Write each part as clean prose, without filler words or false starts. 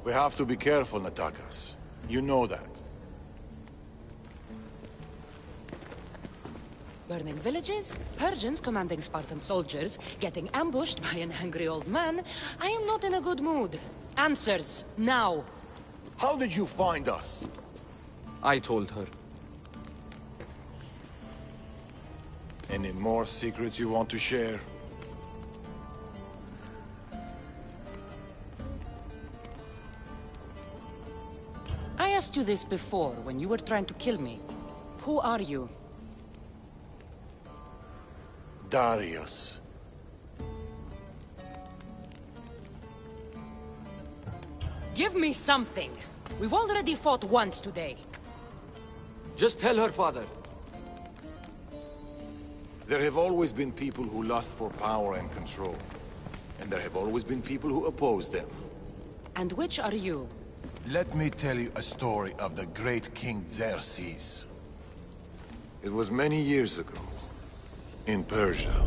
We have to be careful, Natakas. You know that. Burning villages, Persians commanding Spartan soldiers, getting ambushed by an angry old man. I am not in a good mood. Answers, now! How did you find us? I told her. Any more secrets you want to share? I asked you this before, when you were trying to kill me. Who are you? Darius. Give me something! We've already fought once today. Just tell her, father. There have always been people who lust for power and control. And there have always been people who oppose them. And which are you? Let me tell you a story of the great King Xerxes. It was many years ago, in Persia.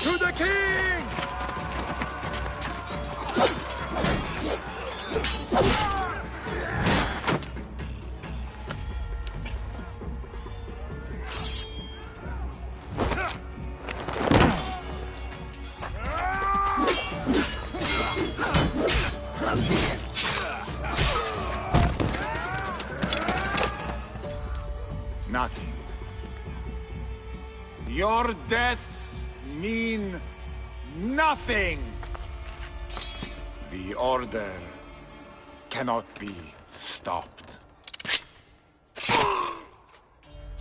To the king! Nothing. Your deaths mean nothing. The Order cannot be stopped.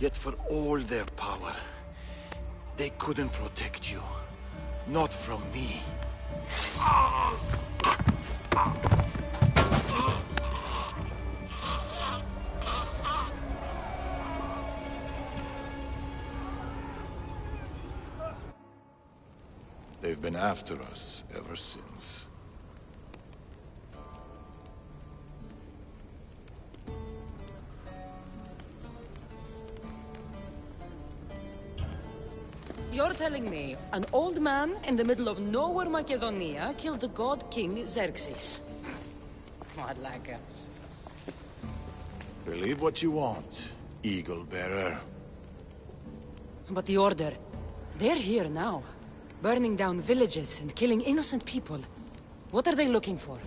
Yet for all their power, they couldn't protect you. Not from me. They've been after us ever since. You're telling me an old man in the middle of nowhere Macedonia killed the god king Xerxes? What like a... Believe what you want, Eagle Bearer. But the Order, they're here now. Burning down villages and killing innocent people. What are they looking for?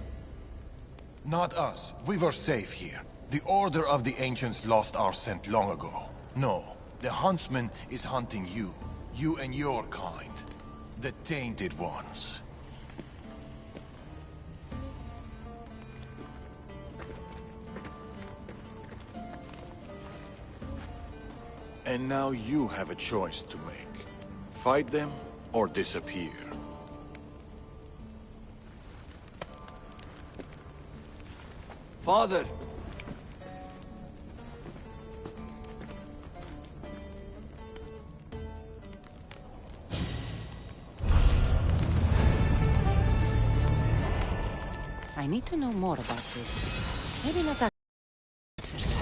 Not us. We were safe here. The Order of the Ancients lost our scent long ago. No, the Huntsman is hunting you. You and your kind. The Tainted Ones. And now you have a choice to make. Fight them or disappear. Father! I need to know more about this. Maybe not that answers.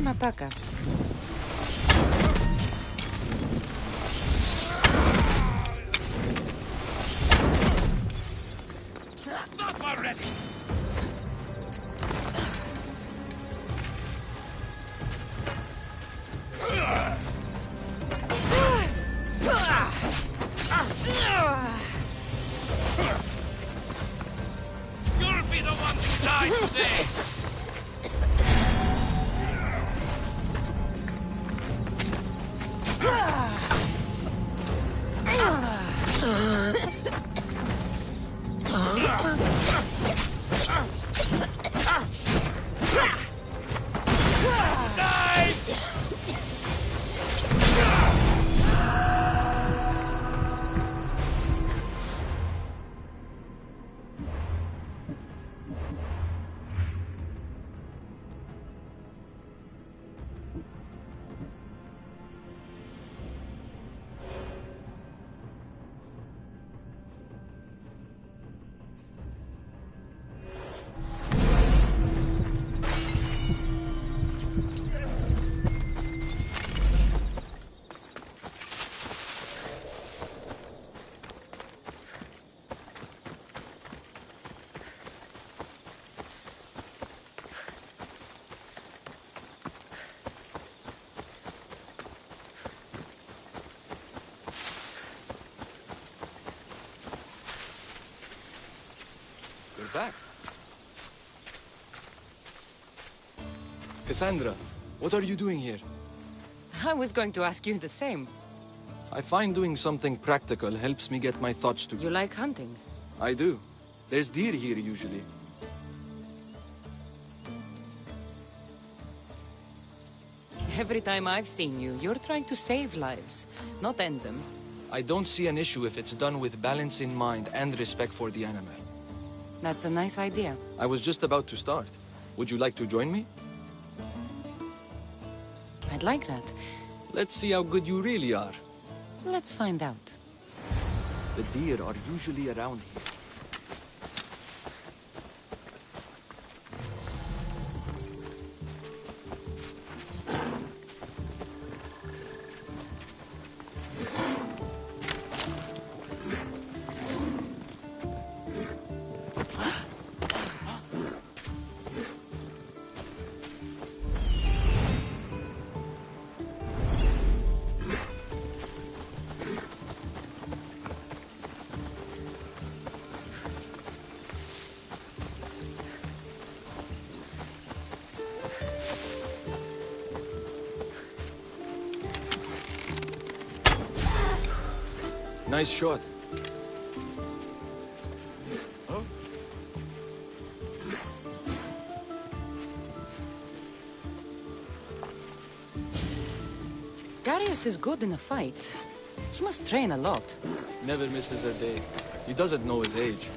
Ven, atacas. Stop already! You'll be the one to die today! You're back. Cassandra, what are you doing here? I was going to ask you the same. I find doing something practical helps me get my thoughts together. You like hunting? I do. There's deer here usually. Every time I've seen you, you're trying to save lives, not end them. I don't see an issue if it's done with balance in mind and respect for the animal. That's a nice idea. I was just about to start. Would you like to join me? I'd like that. Let's see how good you really are. Let's find out. The deer are usually around here. Nice shot. Darius is good in a fight. He must train a lot. Never misses a day. He doesn't know his age.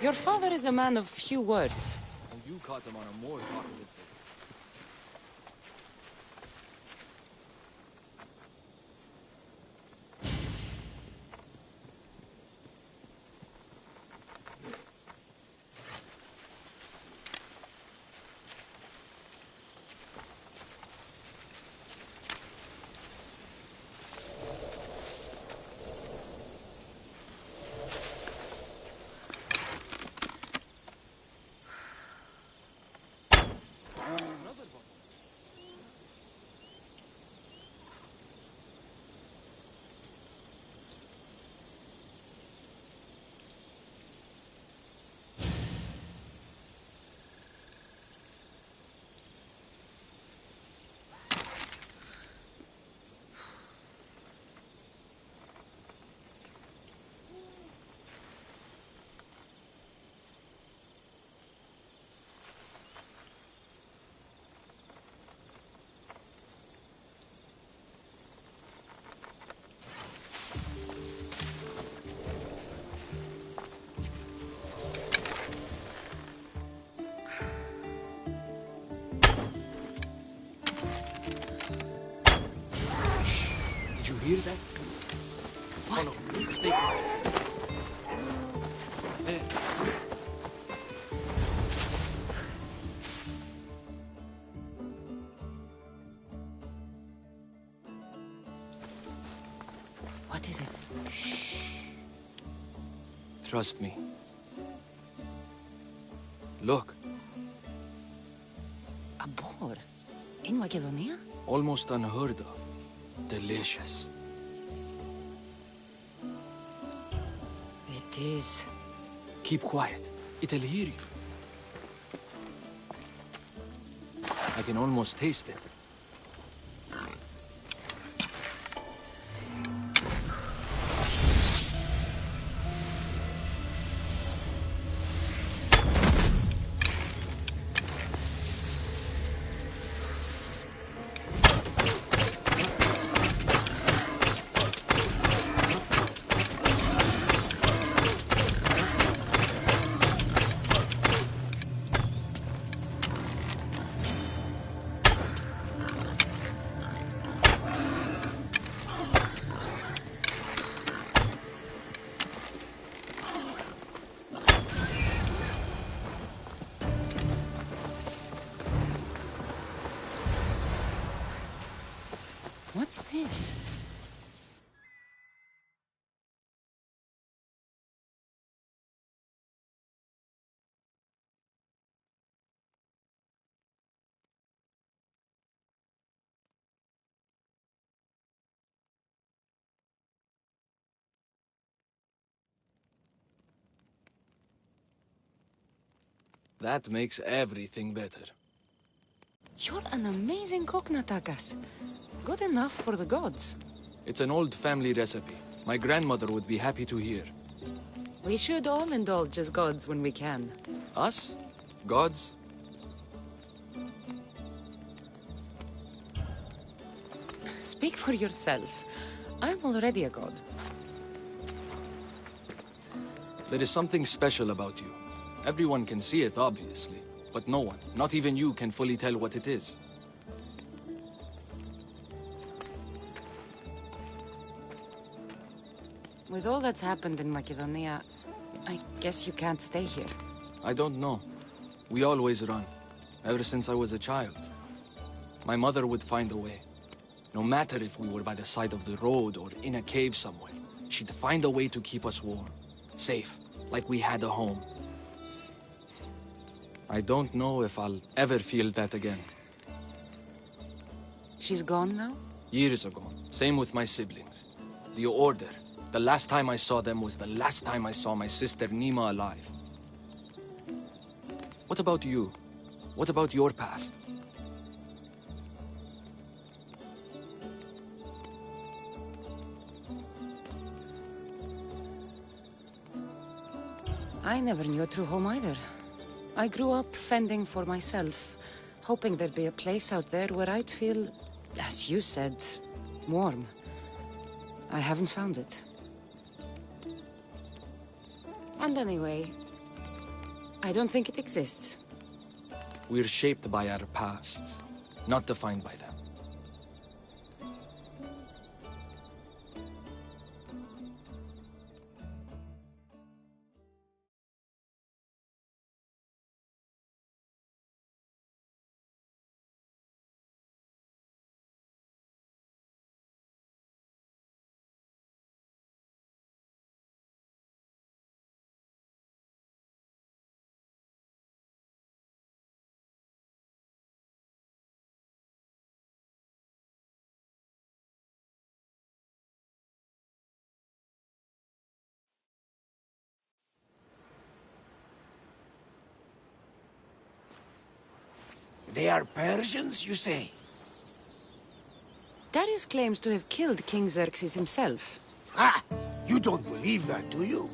Your father is a man of few words. You caught him on a more talkative day. there. What is it? Trust me. Look, A boar? In Macedonia? almost unheard of. Delicious. It is. Keep quiet. It'll hear you. I can almost taste it. What's this? That makes everything better. You're an amazing cook, Natakas. Good enough for the gods. It's an old family recipe. My grandmother would be happy to hear. We should all indulge as gods when we can. Us? Gods? Speak for yourself. I'm already a god. There is something special about you. Everyone can see it, obviously. But no one, not even you, can fully tell what it is. With all that's happened in Macedonia, I guess you can't stay here. I don't know. We always run. Ever since I was a child. My mother would find a way. No matter if we were by the side of the road or in a cave somewhere, she'd find a way to keep us warm. Safe, like we had a home. I don't know if I'll ever feel that again. She's gone now? Years ago. Same with my siblings. The Order. The last time I saw them was the last time I saw my sister Nima alive. What about you? What about your past? I never knew a true home either. I grew up fending for myself, hoping there'd be a place out there where I'd feel, as you said, warm. I haven't found it. And anyway, I don't think it exists. We're shaped by our pasts, not defined by them. They are Persians, you say? Darius claims to have killed King Xerxes himself. Ah! You don't believe that, do you?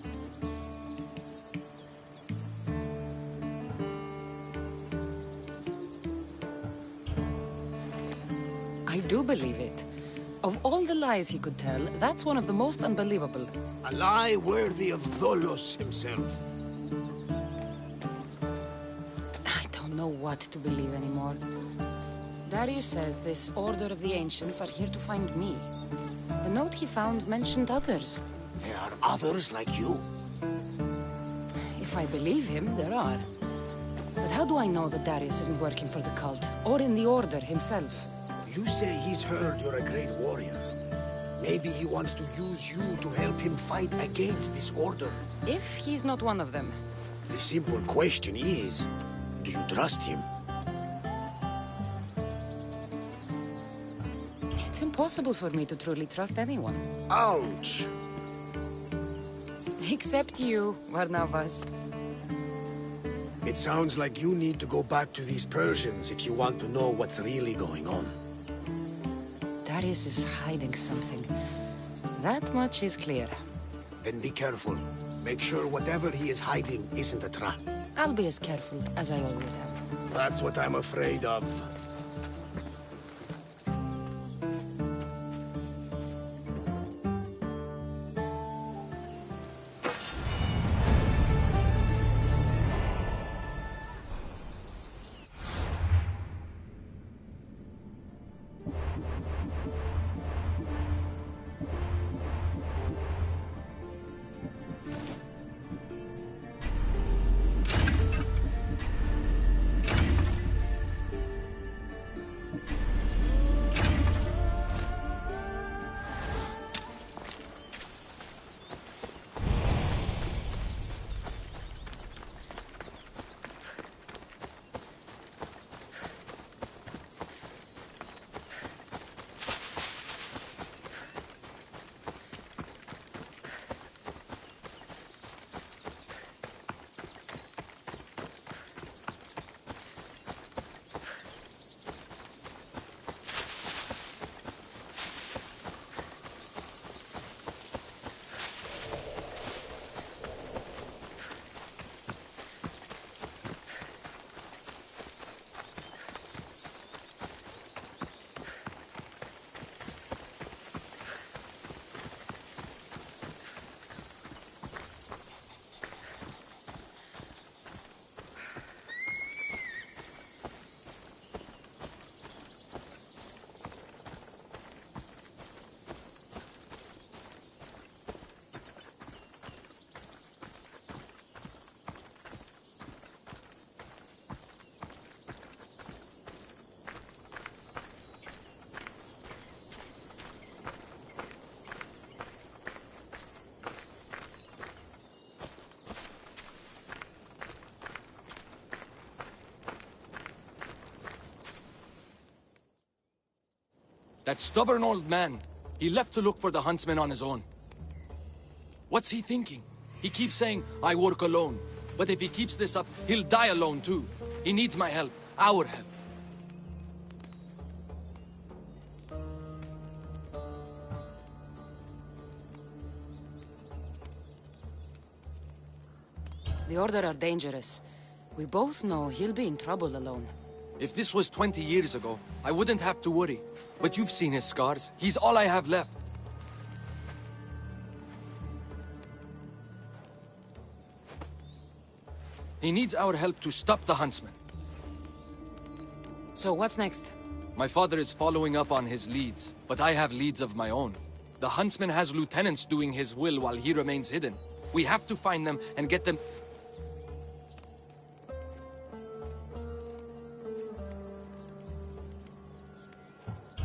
I do believe it. Of all the lies he could tell, that's one of the most unbelievable. A lie worthy of Tholos himself. I don't know what to believe anymore. Darius says this Order of the Ancients are here to find me. The note he found mentioned others. There are others like you? I believe him, there are. But how do I know that Darius isn't working for the cult, or in the Order himself? You say he's heard you're a great warrior. Maybe he wants to use you to help him fight against this order. If he's not one of them. The simple question is, do you trust him? It's impossible for me to truly trust anyone. Ouch! Except you, Barnabas. It sounds like you need to go back to these Persians if you want to know what's really going on. Darius is hiding something. That much is clear. Then be careful. Make sure whatever he is hiding isn't a trap. I'll be as careful as I always am. That's what I'm afraid of. That stubborn old man. He left to look for the huntsman on his own. What's he thinking? He keeps saying, I work alone. But if he keeps this up, he'll die alone too. He needs my help. Our help. The Order are dangerous. We both know he'll be in trouble alone. If this was 20 years ago, I wouldn't have to worry. But you've seen his scars. He's all I have left. He needs our help to stop the huntsman. So what's next? My father is following up on his leads, but I have leads of my own. The huntsman has lieutenants doing his will while he remains hidden. We have to find them and get them...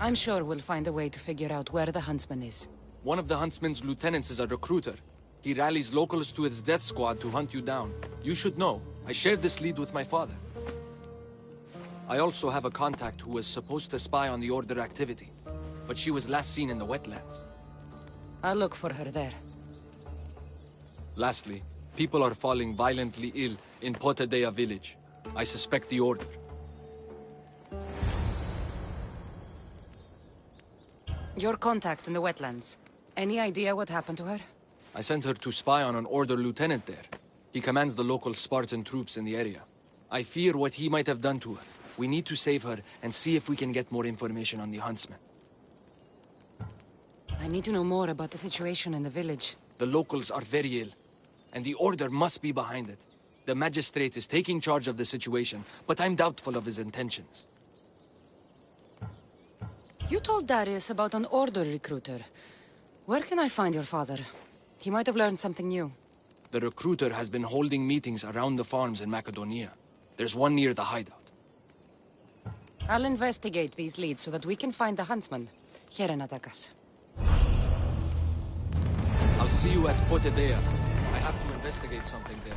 I'm sure we'll find a way to figure out where the huntsman is. One of the huntsman's lieutenants is a recruiter. He rallies locals to his death squad to hunt you down. You should know. I shared this lead with my father. I also have a contact who was supposed to spy on the Order activity, but she was last seen in the wetlands. I'll look for her there. Lastly, people are falling violently ill in Potadea village. I suspect the Order. Your contact in the wetlands. Any idea what happened to her? I sent her to spy on an Order lieutenant there. He commands the local Spartan troops in the area. I fear what he might have done to her. We need to save her and see if we can get more information on the huntsman. I need to know more about the situation in the village. The locals are very ill, and the Order must be behind it. The magistrate is taking charge of the situation, but I'm doubtful of his intentions. You told Darius about an Order recruiter. Where can I find your father? He might have learned something new. the recruiter has been holding meetings around the farms in Macedonia. There's one near the hideout. I'll investigate these leads so that we can find the huntsman. Here in Atakas. I'll see you at Potedea. I have to investigate something there.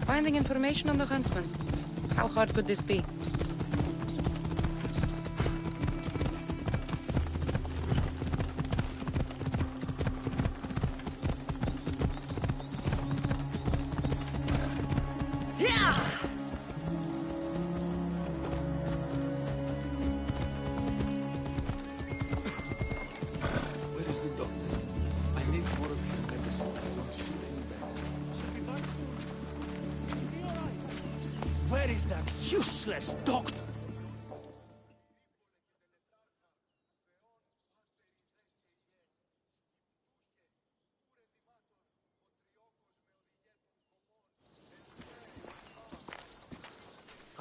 Finding information on the huntsman. How hard could this be? Where is the doctor? I need more of his medicine. I don't feel any better. Where is that useless doctor?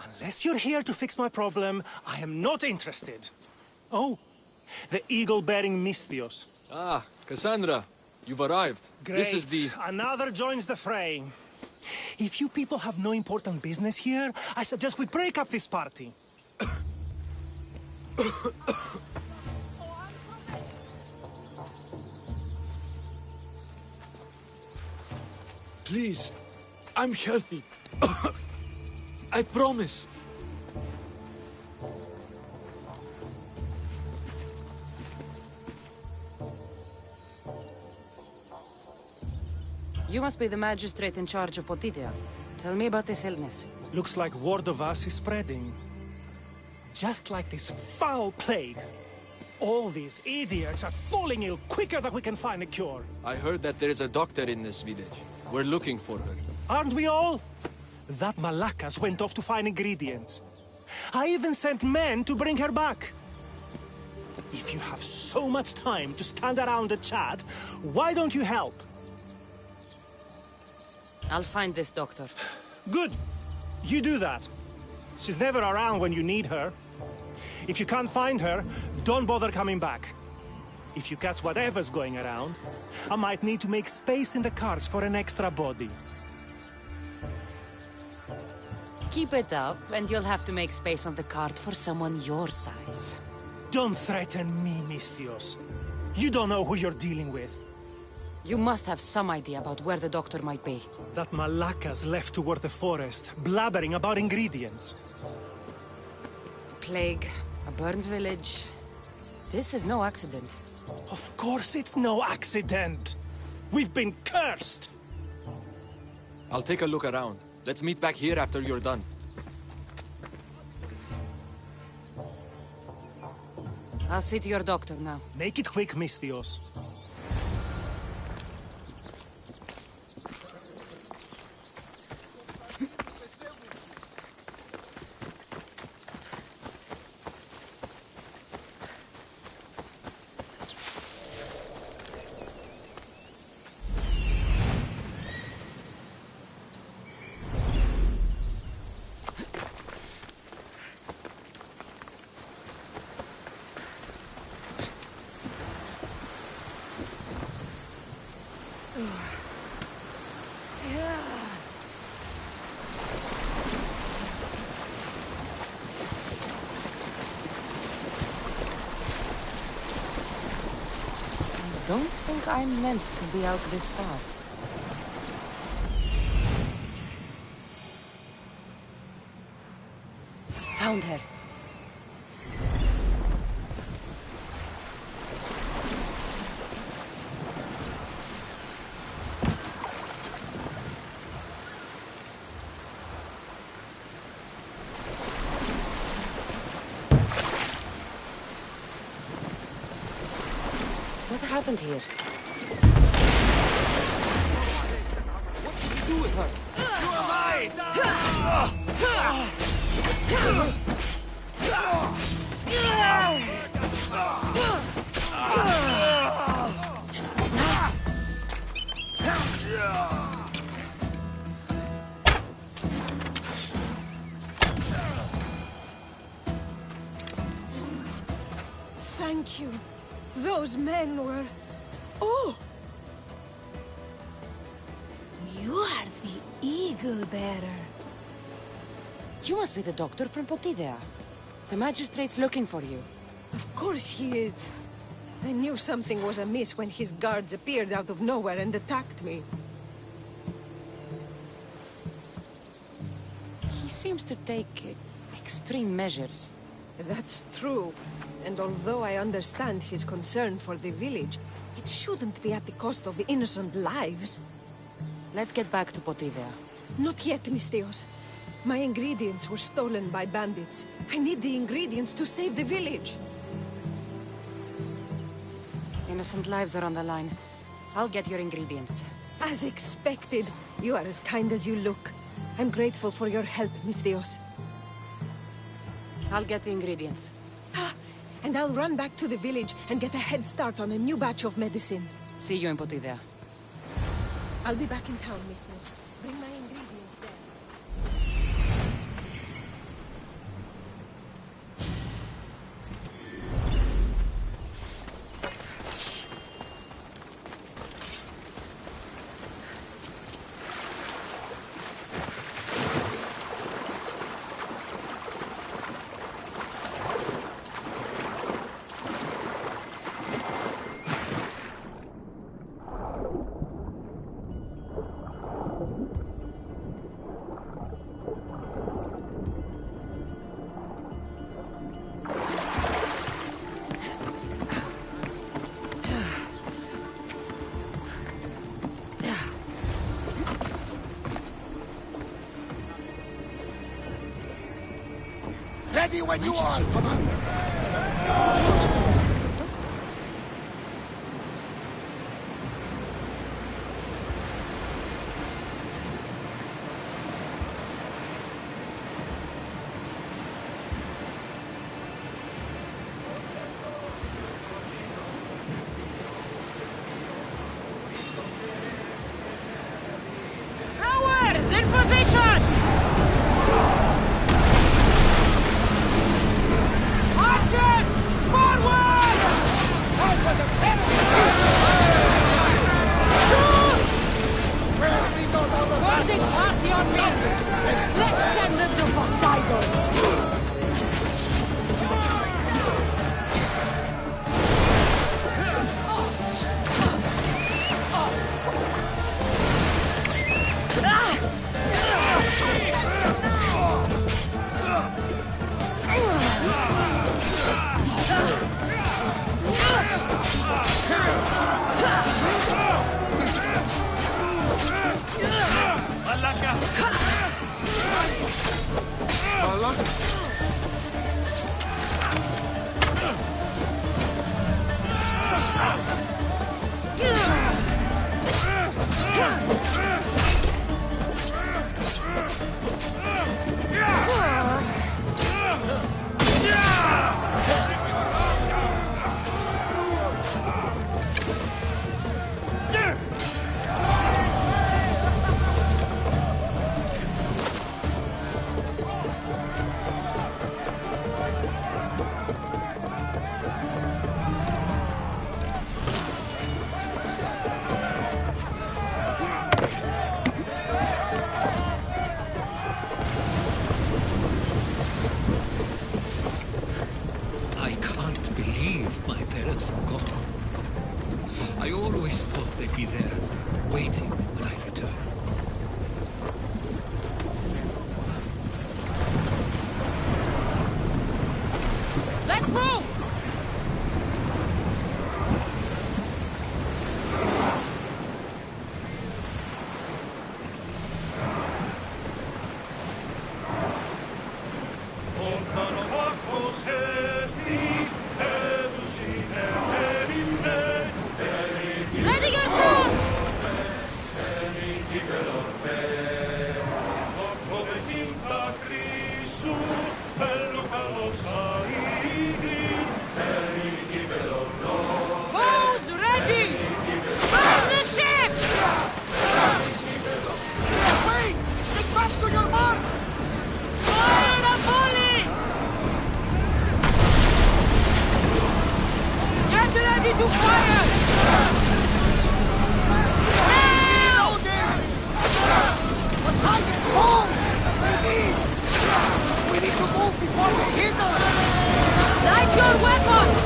Unless you're here to fix my problem, I am not interested. Oh, the eagle-bearing Misthios. Ah, Cassandra, you've arrived. Great. This is the... Another joins the fray. If you people have no important business here, I suggest we break up this party. Please, I'm healthy. I promise. You must be the magistrate in charge of Potidea. Tell me about this illness. Looks like word of us is spreading. Just like this foul plague. All these idiots are falling ill quicker than we can find a cure. I heard that there is a doctor in this village. We're looking for her. Aren't we all? That Malakas went off to find ingredients. I even sent men to bring her back. If you have so much time to stand around and chat, why don't you help? I'll find this doctor. Good. You do that. She's never around when you need her. If you can't find her, don't bother coming back. If you catch whatever's going around, I might need to make space in the carts for an extra body. Keep it up, and you'll have to make space on the cart for someone your size. Don't threaten me, Misthios. You don't know who you're dealing with. You must have some idea about where the doctor might be. That Malakas left toward the forest, blabbering about ingredients. A plague, a burned village. This is no accident. Of course it's no accident. We've been cursed. I'll take a look around. Let's meet back here after you're done. I'll see to your doctor now. Make it quick, Misthios. I don't think I'm meant to be out this far. Found her. What happened here? What did you do with her? Who am I? Thank you. Those men were... Oh! You are the Eagle Bearer. You must be the doctor from Potidea. The magistrate's looking for you. Of course he is. I knew something was amiss when his guards appeared out of nowhere and attacked me. He seems to take extreme measures. That's true. And although I understand his concern for the village, it shouldn't be at the cost of innocent lives. Let's get back to Potidea. Not yet, Misthios. My ingredients were stolen by bandits. I need the ingredients to save the village. Innocent lives are on the line. I'll get your ingredients. As expected. You are as kind as you look. I'm grateful for your help, Misthios. I'll get the ingredients. And I'll run back to the village and get a head start on a new batch of medicine. See you in Potidea. I'll be back in town, Misthios. Bring my ingredients there. Ready when you are, Commander. Towers in position! Archers! Forward! Boarding party on me! Let's send them to Poseidon! I can't believe my parents are gone. I always thought they'd be there, waiting when I return. Let's move! Ready yourselves! Bows ready! Fire the ship! Wait! Get back to your marks! Fire the volley! Get ready to fire! We need to move before they hit us! Light your weapons!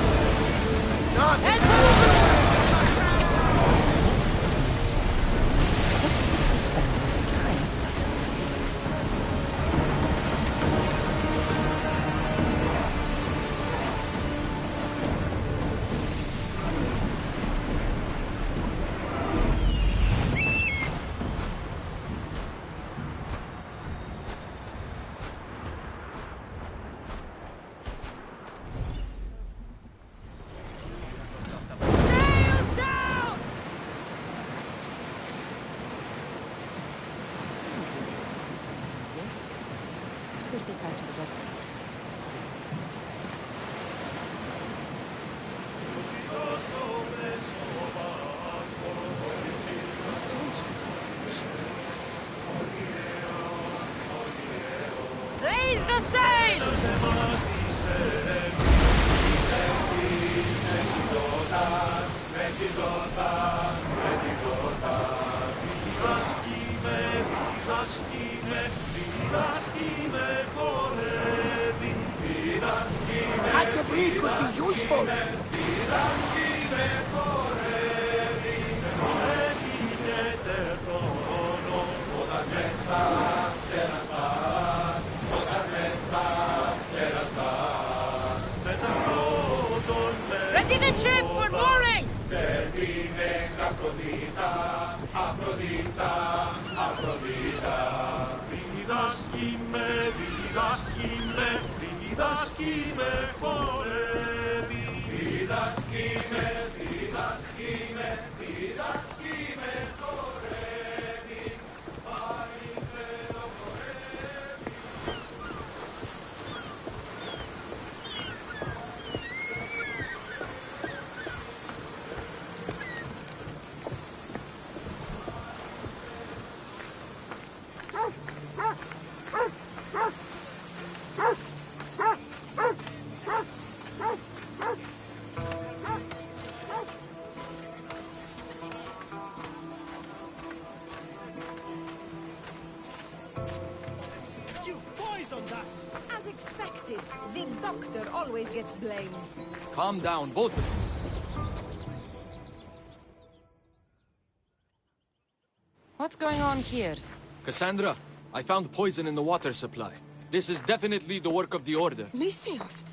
Not And move! Sails down! Could get back to the doctor. Raise the sails! That debris could be useful! Ready the ship for mooring! You poisoned us! As expected, the doctor always gets blamed. Calm down, both of you. What's going on here? Cassandra, I found poison in the water supply. This is definitely the work of the Order. Mystios,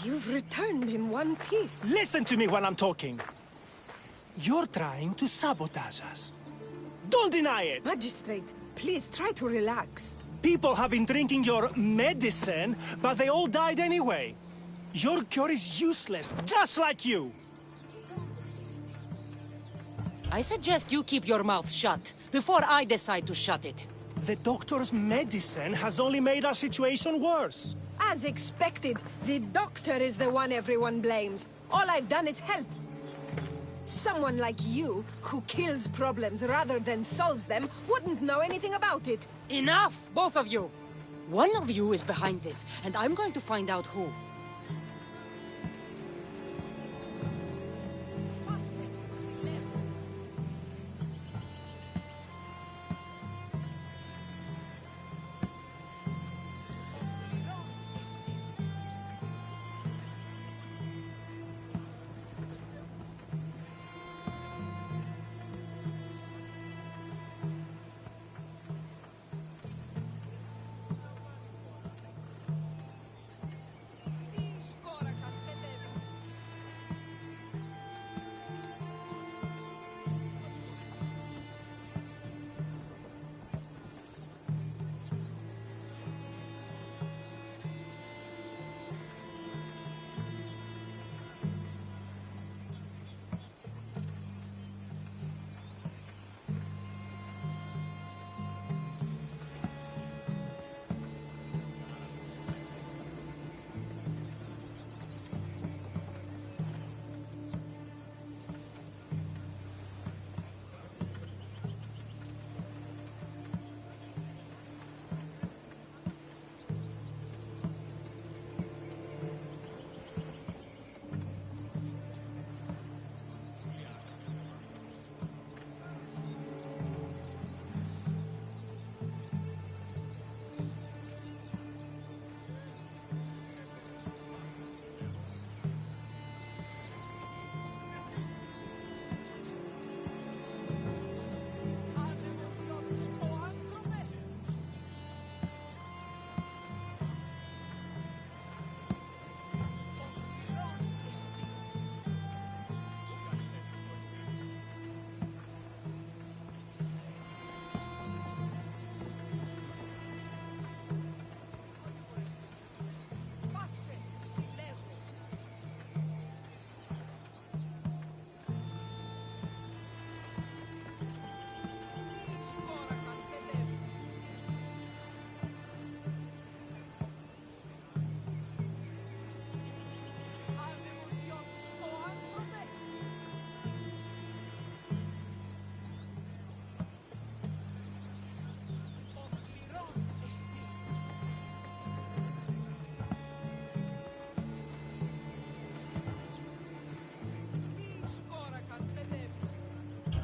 you've returned in one piece. Listen to me when I'm talking. You're trying to sabotage us. Don't deny it! Magistrate, please try to relax. People have been drinking your medicine, but they all died anyway. Your cure is useless, just like you! I suggest you keep your mouth shut before I decide to shut it. The doctor's medicine has only made our situation worse. As expected, the doctor is the one everyone blames. All I've done is help. Someone like you, who kills problems rather than solves them, wouldn't know anything about it. Enough, both of you! One of you is behind this, and I'm going to find out who.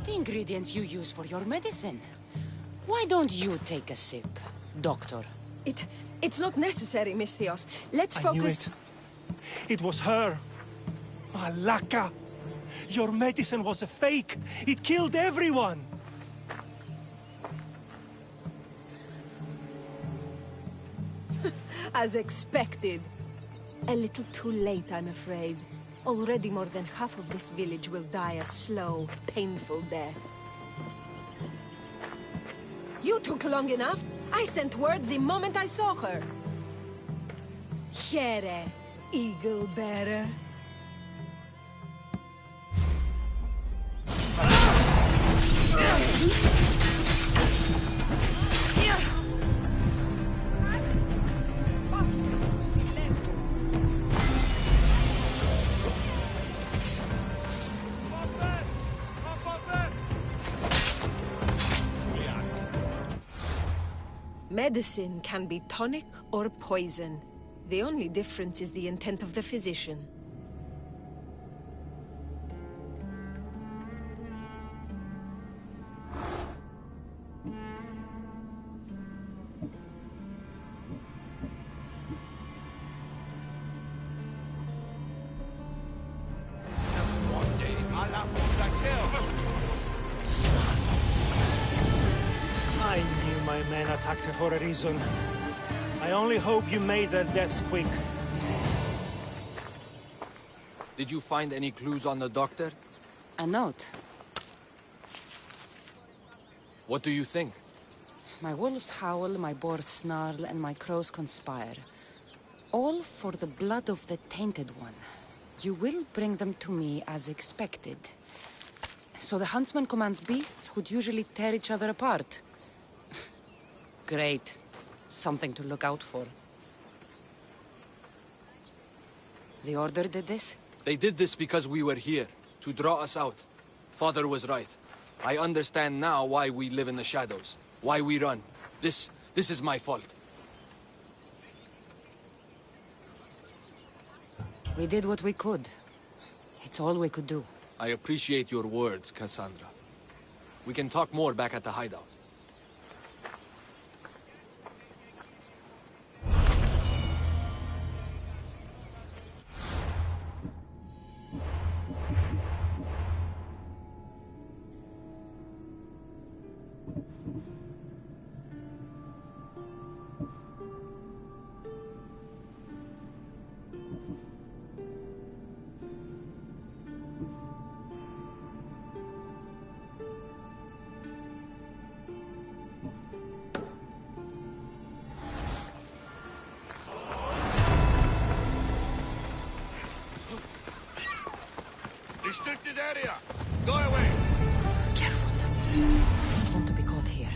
The ingredients you use for your medicine. Why don't you take a sip, Doctor? It's not necessary, Miss Theos. Let's focus. I knew it. It was her. Malaka! Your medicine was a fake. It killed everyone. As expected. A little too late, I'm afraid. Already more than half of this village will die a slow, painful death. You took long enough. I sent word the moment I saw her. Here, eagle bearer. Medicine can be tonic or poison. The only difference is the intent of the physician. I knew my men attacked her for a reason. I only hope you made their deaths quick. Did you find any clues on the doctor? A note. What do you think? My wolves howl, my boars snarl, and my crows conspire. All for the blood of the Tainted One. You will bring them to me as expected. So the huntsman commands beasts who'd usually tear each other apart. Great. Something to look out for. The Order did this? They did this because we were here, to draw us out. Father was right. I understand now why we live in the shadows, why we run. This is my fault. We did what we could. It's all we could do. I appreciate your words, Cassandra. We can talk more back at the hideout. Restricted area! Go away! Careful. Don't want to be caught here.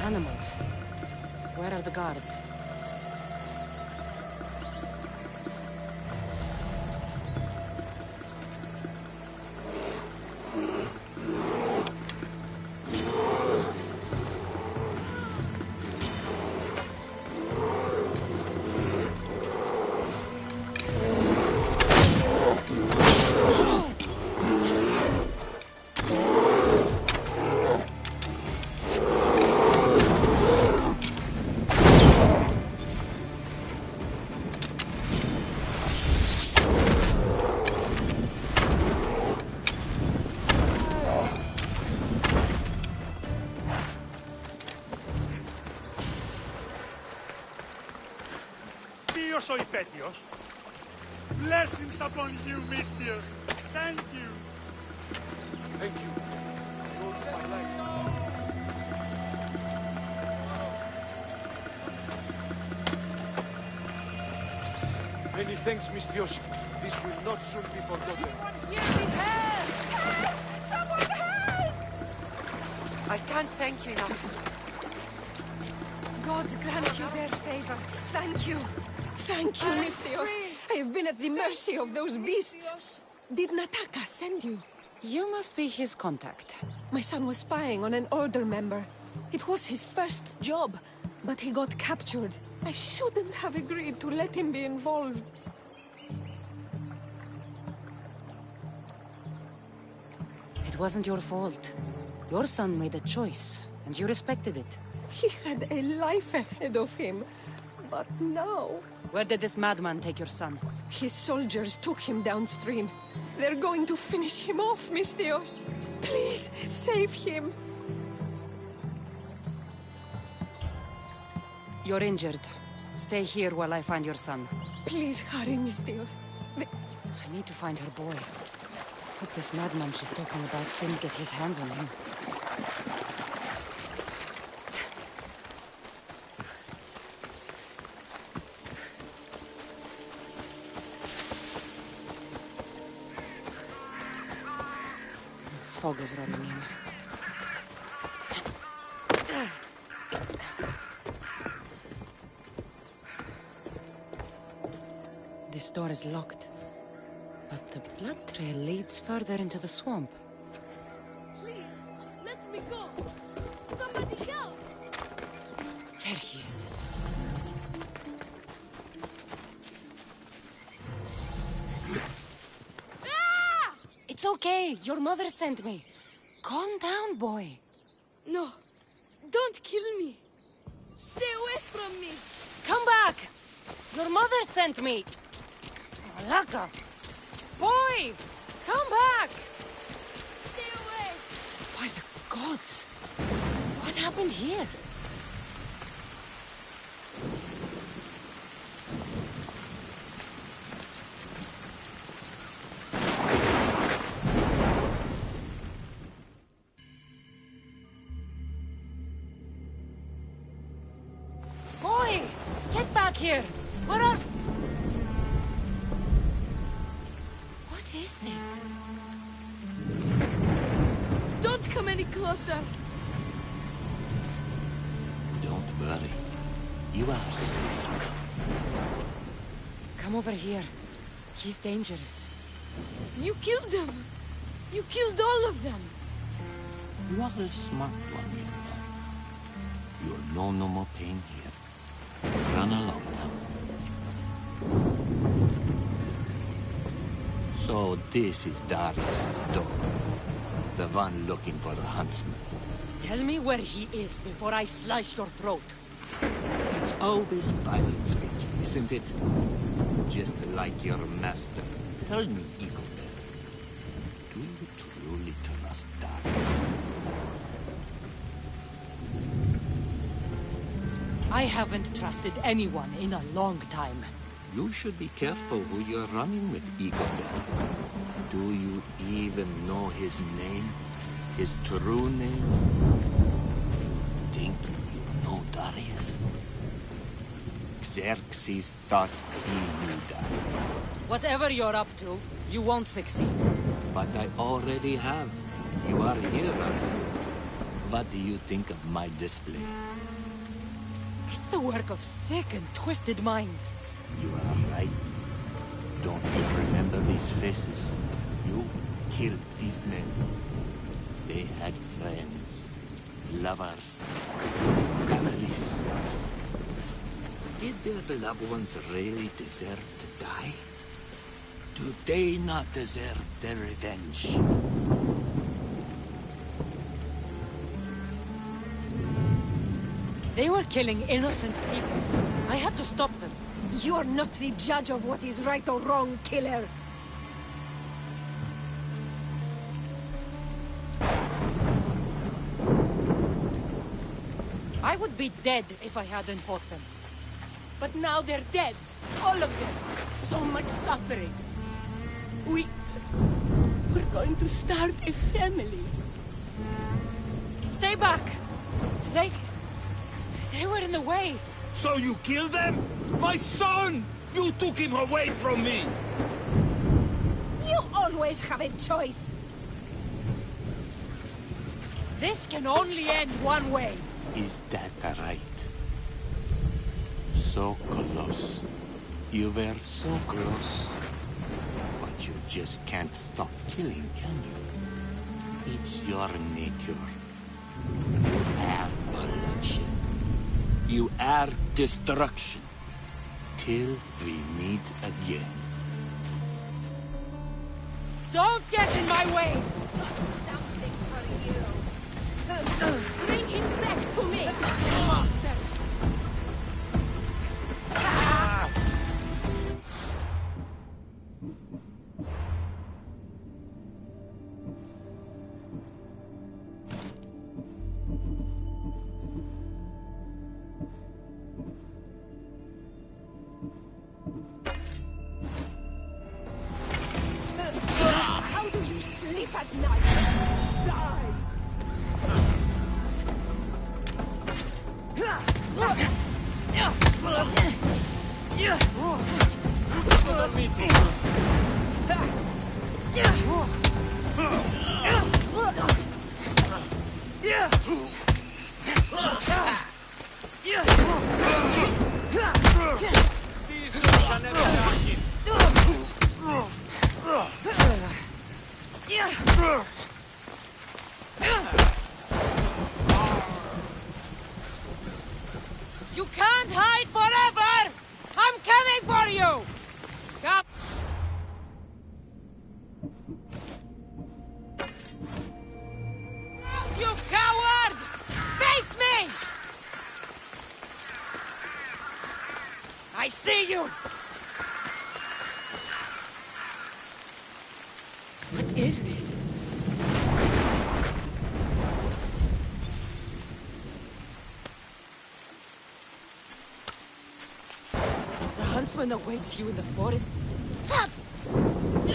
Animals. Where are the guards? Soy Petios. Blessings upon you, Mistios. Thank you. Thank you. You saved my life. Many thanks, Mistios. This will not soon be forgotten. Help! Help! Someone help! I can't thank you enough. Gods grant you their favor. Thank you. Thank you, Mistios. I have been at the mercy of those beasts. Did Nataka send you? You must be his contact. My son was spying on an Order member. It was his first job, but he got captured. I shouldn't have agreed to let him be involved. It wasn't your fault. Your son made a choice, and you respected it. He had a life ahead of him. But now... Where did this madman take your son? His soldiers took him downstream. They're going to finish him off, Mistios. Please, save him. You're injured. Stay here while I find your son. Please hurry, Mistios. I need to find her boy. Hope this madman she's talking about didn't get his hands on him. Fog is rolling in. This door is locked, but the blood trail leads further into the swamp. Please, let me go. Somebody help! There he is. It's okay. Your mother sent me. Calm down, boy. No, don't kill me. Stay away from me. Come back. Your mother sent me. Malaka. Boy, come back. Stay away. By the gods. What happened here? Boy, get back here. Where are... What is this? Don't come any closer. Don't worry. You are safe now. Come over here. He's dangerous. You killed them. You killed all of them. You are a smart one, young man. You'll know no more pain here. Run along now. So this is Darius's dog. The one looking for the huntsman. Tell me where he is before I slice your throat. It's always violent speaking, isn't it? Just like your master. Tell me, Igor, do you truly trust Darius? I haven't trusted anyone in a long time. You should be careful who you're running with, Igor. Do you even know his name? His true name? You think you know Darius? Xerxes thought he knew Darius. Whatever you're up to, you won't succeed. But I already have. You are here, aren't you? What do you think of my display? It's the work of sick and twisted minds. You are right. Don't you remember these faces? You killed these men. They had friends, lovers, families. Did their loved ones really deserve to die? Do they not deserve their revenge? They were killing innocent people. I had to stop them. You're not the judge of what is right or wrong, killer. I would be dead if I hadn't fought them. But now they're dead. All of them. So much suffering. We're going to start a family. Stay back! They were in the way. So you killed them? My son! You took him away from me! You always have a choice. This can only end one way. Is that right? So close. You were so close. But you just can't stop killing, can you? It's your nature. You are bloodshed. You are destruction. Till we meet again. Don't get in my way! Something for you. Bring him back to me, monster! How do you sleep at night? Die! These two can never die. You can't hide forever! I'm coming for you! Come! Out, you coward! Face me! I see you! What is this? The huntsman awaits you in the forest. What?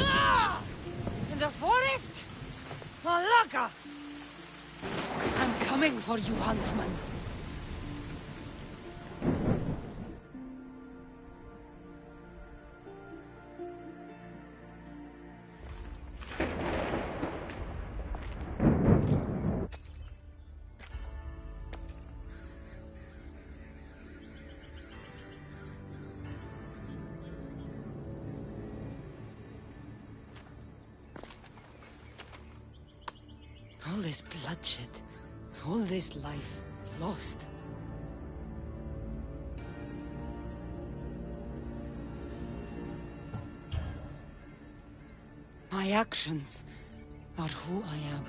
Ah! In the forest? Malaka! I'm coming for you, huntsman. All this bloodshed, all this life lost. My actions are who I am.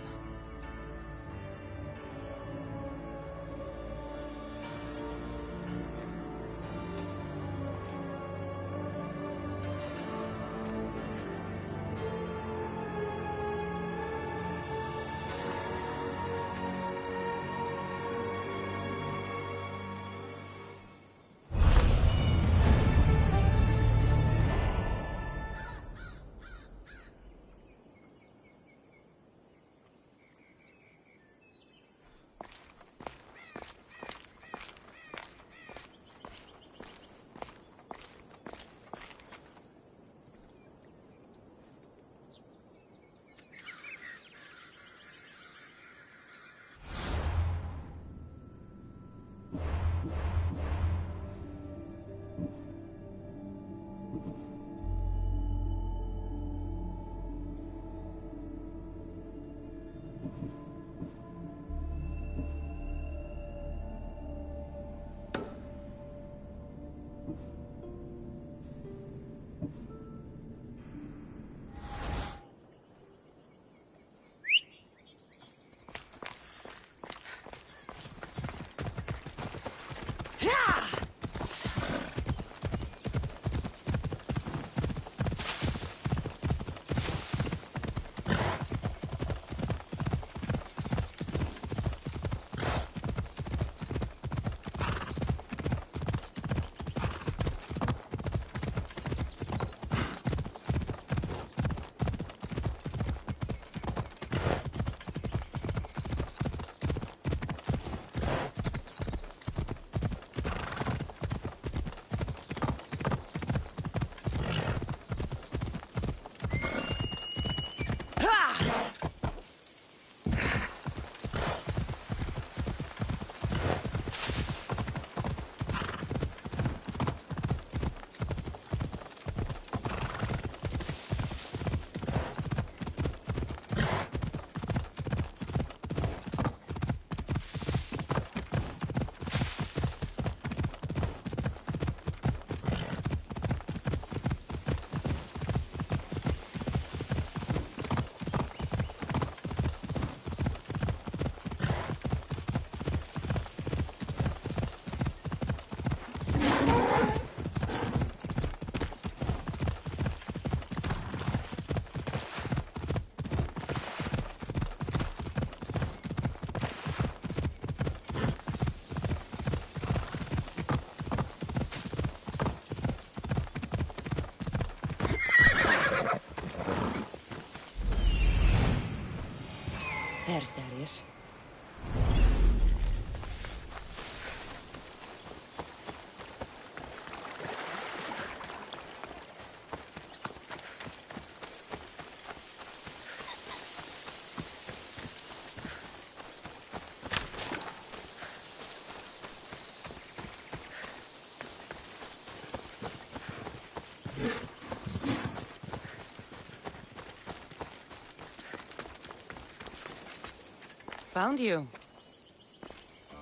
There's Darius. Found you.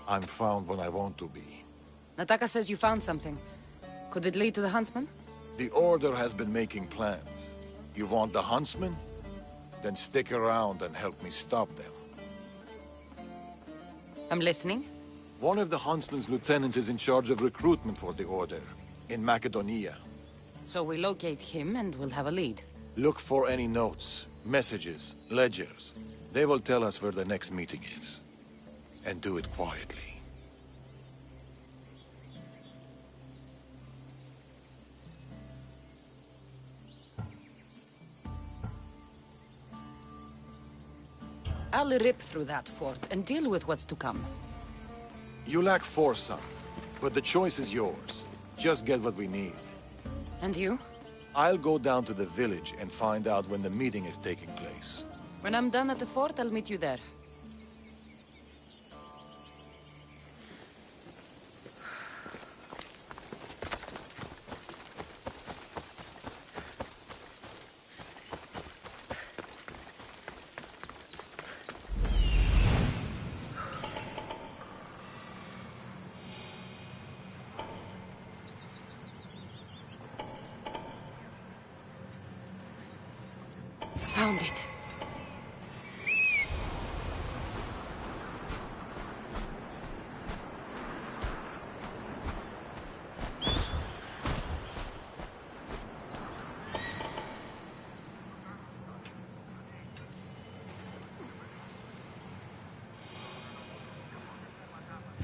I'm found when I want to be. Nataka says you found something. Could it lead to the Huntsman? The Order has been making plans. You want the Huntsman? Then stick around and help me stop them. I'm listening. One of the Huntsman's lieutenants is in charge of recruitment for the Order, in Macedonia. So we locate him and we'll have a lead. Look for any notes, messages, ledgers. They will tell us where the next meeting is. And do it quietly. I'll rip through that fort and deal with what's to come. You lack foresight, but the choice is yours. Just get what we need. And you? I'll go down to the village and find out when the meeting is taking place. When I'm done at the fort, I'll meet you there. Found it.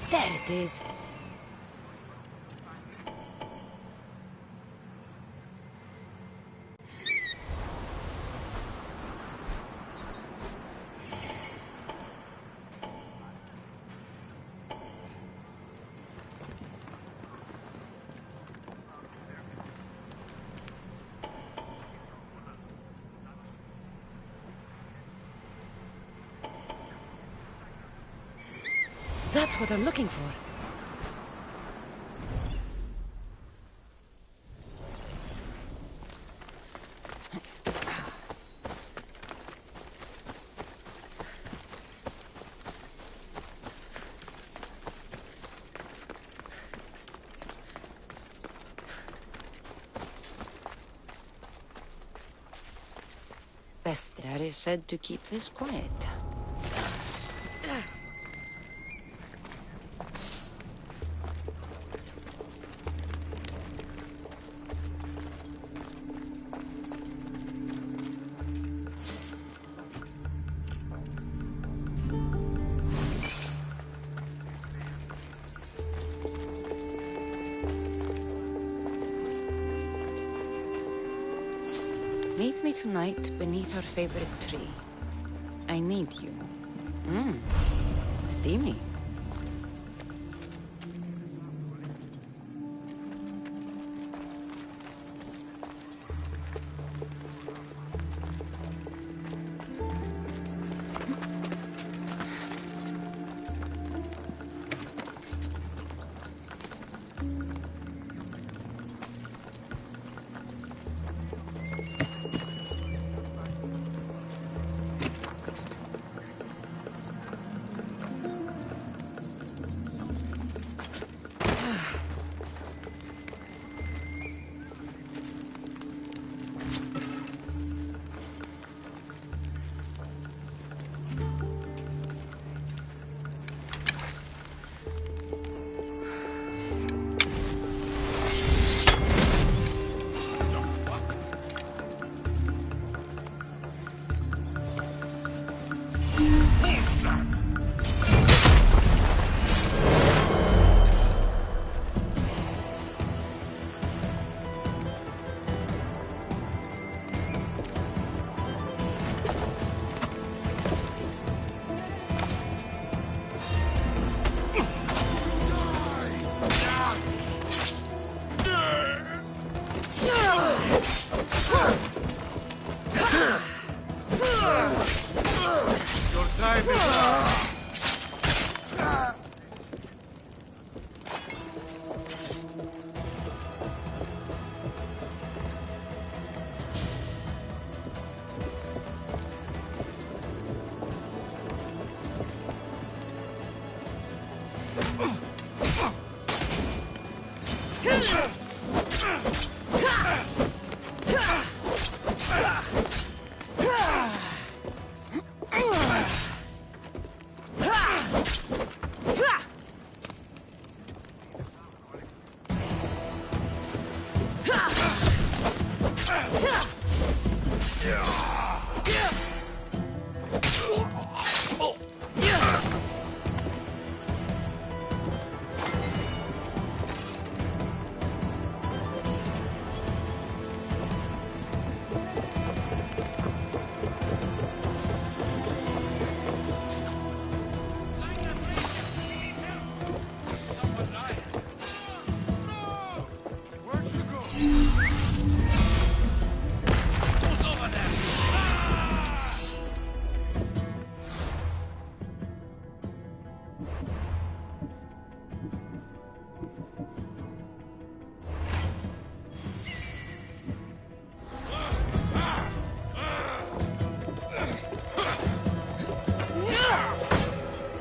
There it is. That's what I'm looking for. Bestiary said to keep this quiet. Meet me tonight beneath our favorite tree. I need you. Steamy.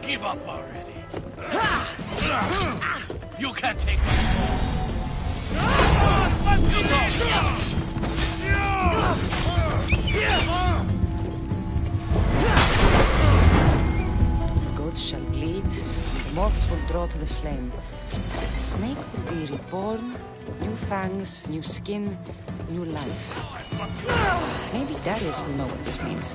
Give up already. You can't take much more. The goats shall bleed, the moths will draw to the flame. The snake will be reborn, new fangs, new skin, new life. Maybe Darius will know what this means.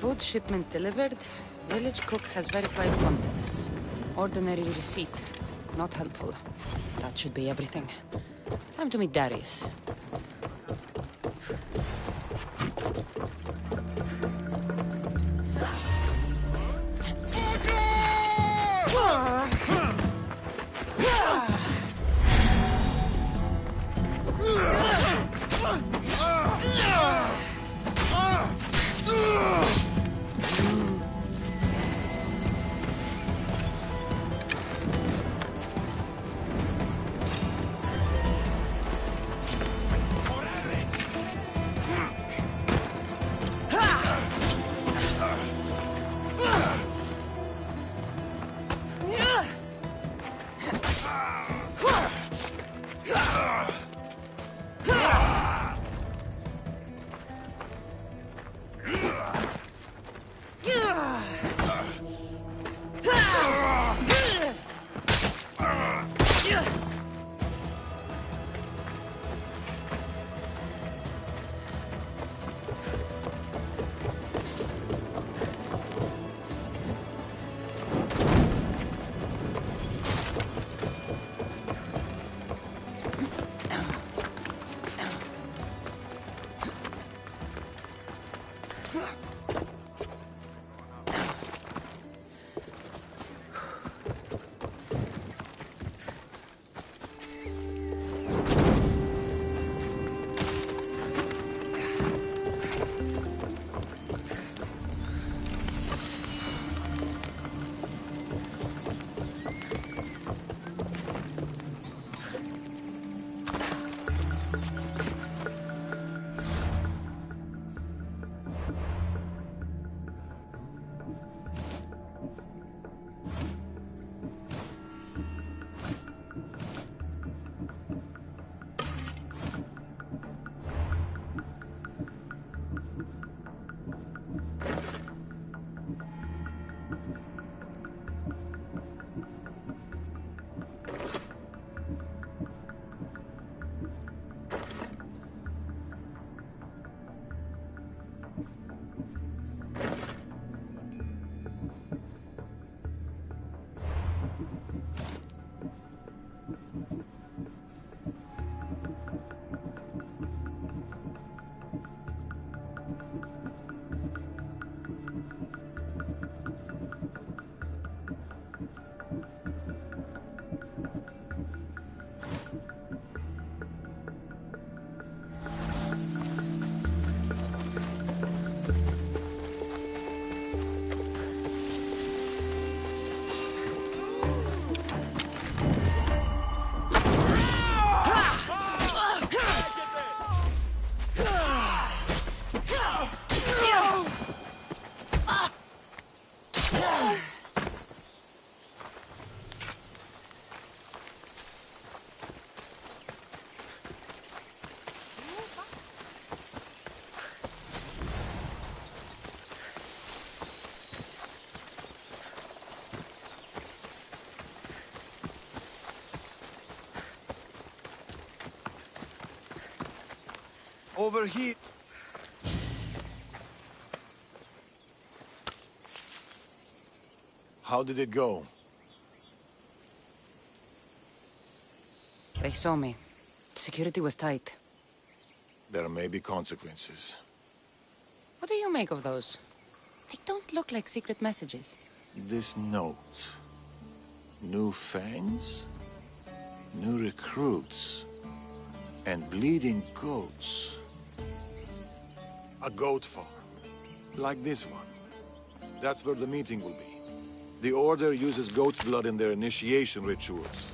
Food shipment delivered. Village cook has verified contents. Ordinary receipt. Not helpful. That should be everything. Time to meet Darius. Over here. How did it go? They saw me. Security was tight. There may be consequences. What do you make of those? They don't look like secret messages. This note. New fangs? New recruits? And bleeding goats. A goat farm. Like this one. That's where the meeting will be. The Order uses goat's blood in their initiation rituals.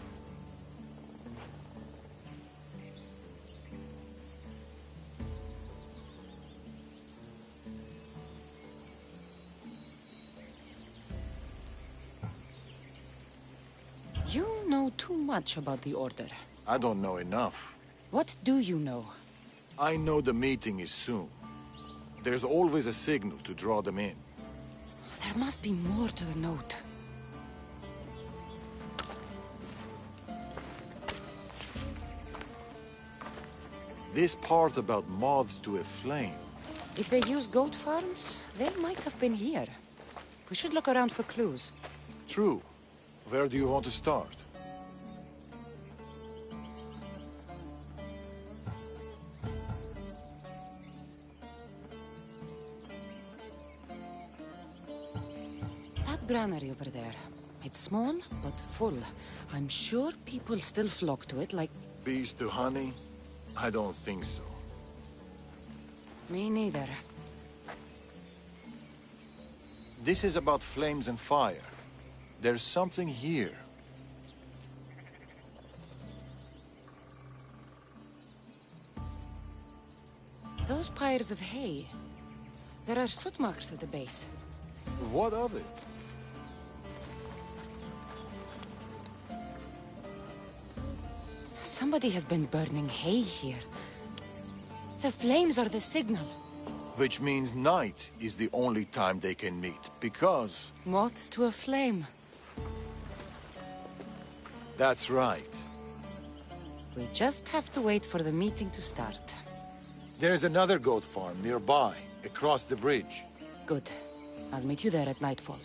You know too much about the Order. I don't know enough. What do you know? I know the meeting is soon. There's always a signal to draw them in. There must be more to the note. This part about moths to a flame. If they use goat farms, they might have been here. We should look around for clues. True. Where do you want to start? That granary over there. It's small, but full. I'm sure people still flock to it like... Bees to honey? I don't think so. Me neither. This is about flames and fire. There's something here. Those pyres of hay. There are soot marks at the base. What of it? Somebody has been burning hay here. The flames are the signal. Which means night is the only time they can meet, because... Moths to a flame. That's right. We just have to wait for the meeting to start. There's another goat farm nearby, across the bridge. Good. I'll meet you there at nightfall.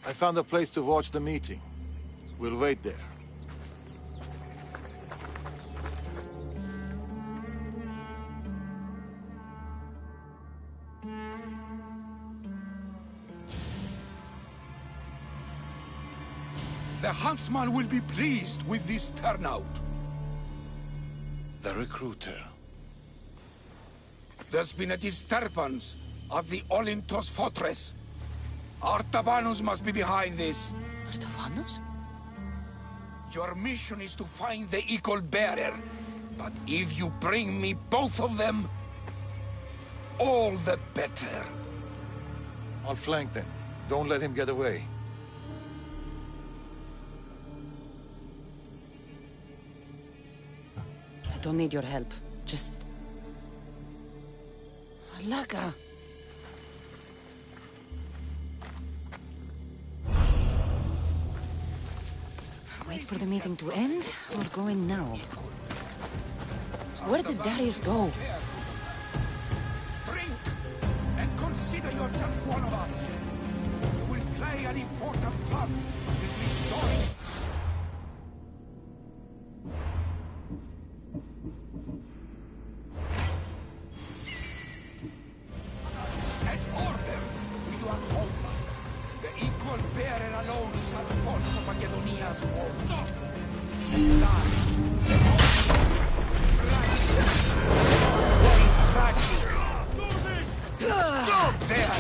I found a place to watch the meeting. We'll wait there. The huntsman will be pleased with this turnout. The recruiter. There's been a disturbance of the Olympos fortress. Artabanus must be behind this. Artabanus? Your mission is to find the equal bearer. But if you bring me both of them, all the better. I'll flank them. Don't let him get away. I don't need your help. Just... Alaga! Wait for the meeting to end, or go in now? Where did Darius go? Drink, and consider yourself one of us. You will play an important part in this story. And order to your home. The equal bearer alone is at fault for Macedonia's woes. There!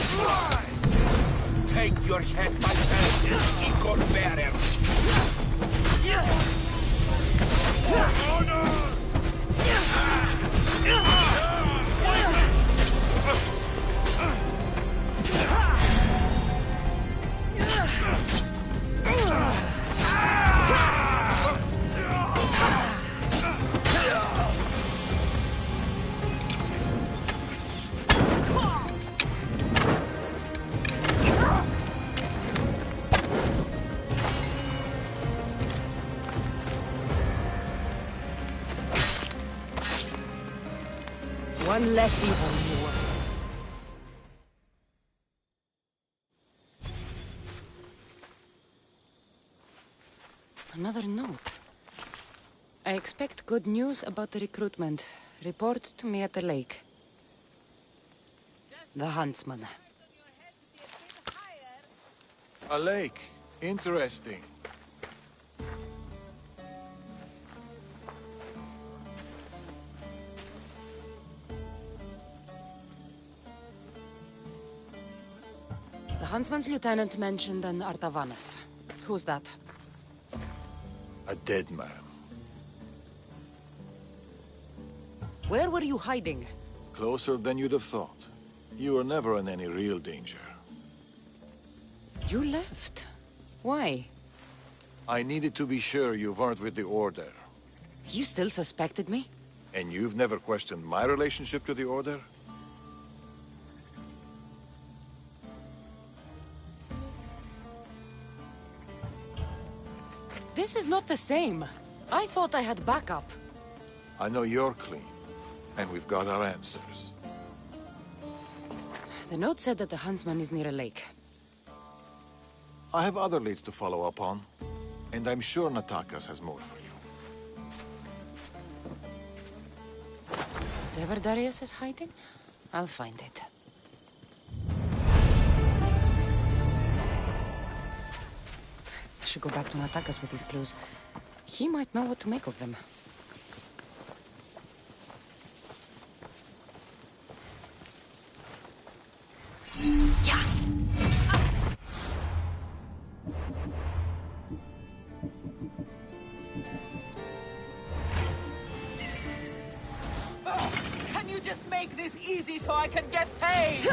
Take your head myself, equal bearer! One less evil in the world. Another note. I expect good news about the recruitment. Report to me at the lake. The huntsman. A lake. Interesting. The huntsman's lieutenant mentioned an Artavanus. Who's that? A dead man. Where were you hiding? Closer than you'd have thought. You were never in any real danger. You left. Why? I needed to be sure you weren't with the Order. You still suspected me? And you've never questioned my relationship to the Order? This is not the same. I thought I had backup. I know you're clean, and we've got our answers. The note said that the huntsman is near a lake. I have other leads to follow up on, and I'm sure Natakas has more for you. Whatever Darius is hiding, I'll find it. I should go back to Natakas with these clues. He might know what to make of them. Yeah! Can you just make this easy so I can get paid?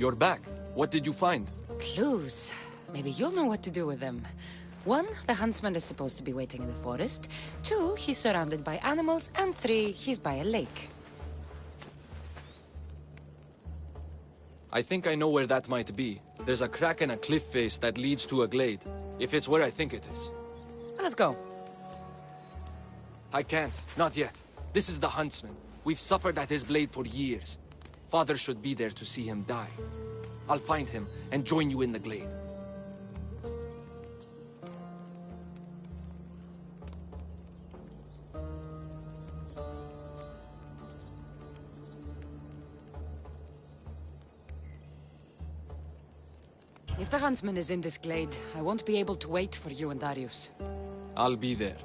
You're back. What did you find? Clues. Maybe you'll know what to do with them. 1, the huntsman is supposed to be waiting in the forest. 2, he's surrounded by animals. And 3, he's by a lake. I think I know where that might be. There's a crack in a cliff face that leads to a glade. If it's where I think it is. Let's go. I can't. Not yet. This is the huntsman. We've suffered at his blade for years. Father should be there to see him die. I'll find him and join you in the glade. If the huntsman is in this glade, I won't be able to wait for you and Darius. I'll be there.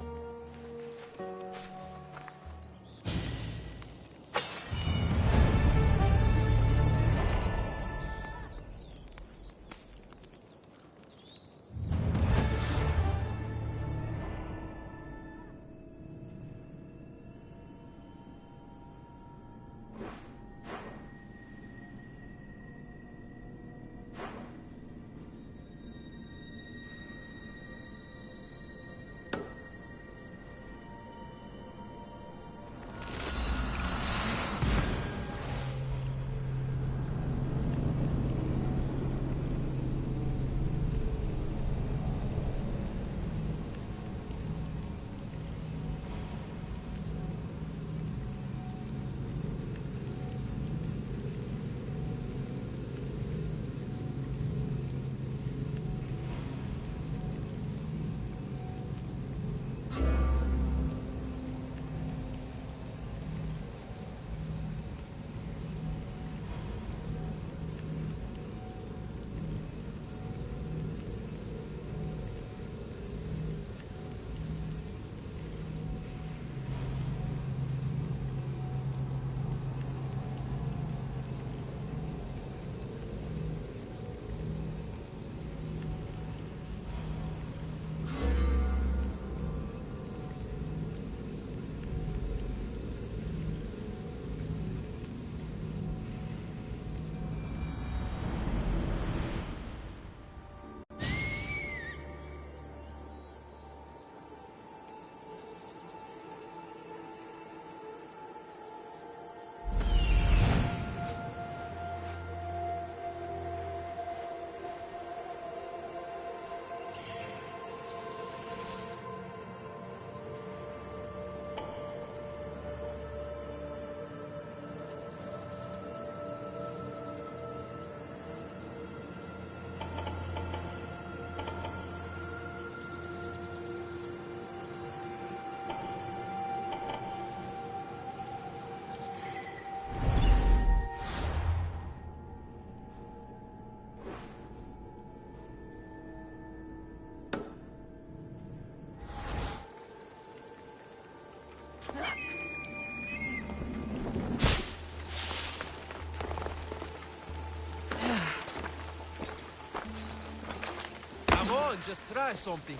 Come on, just try something.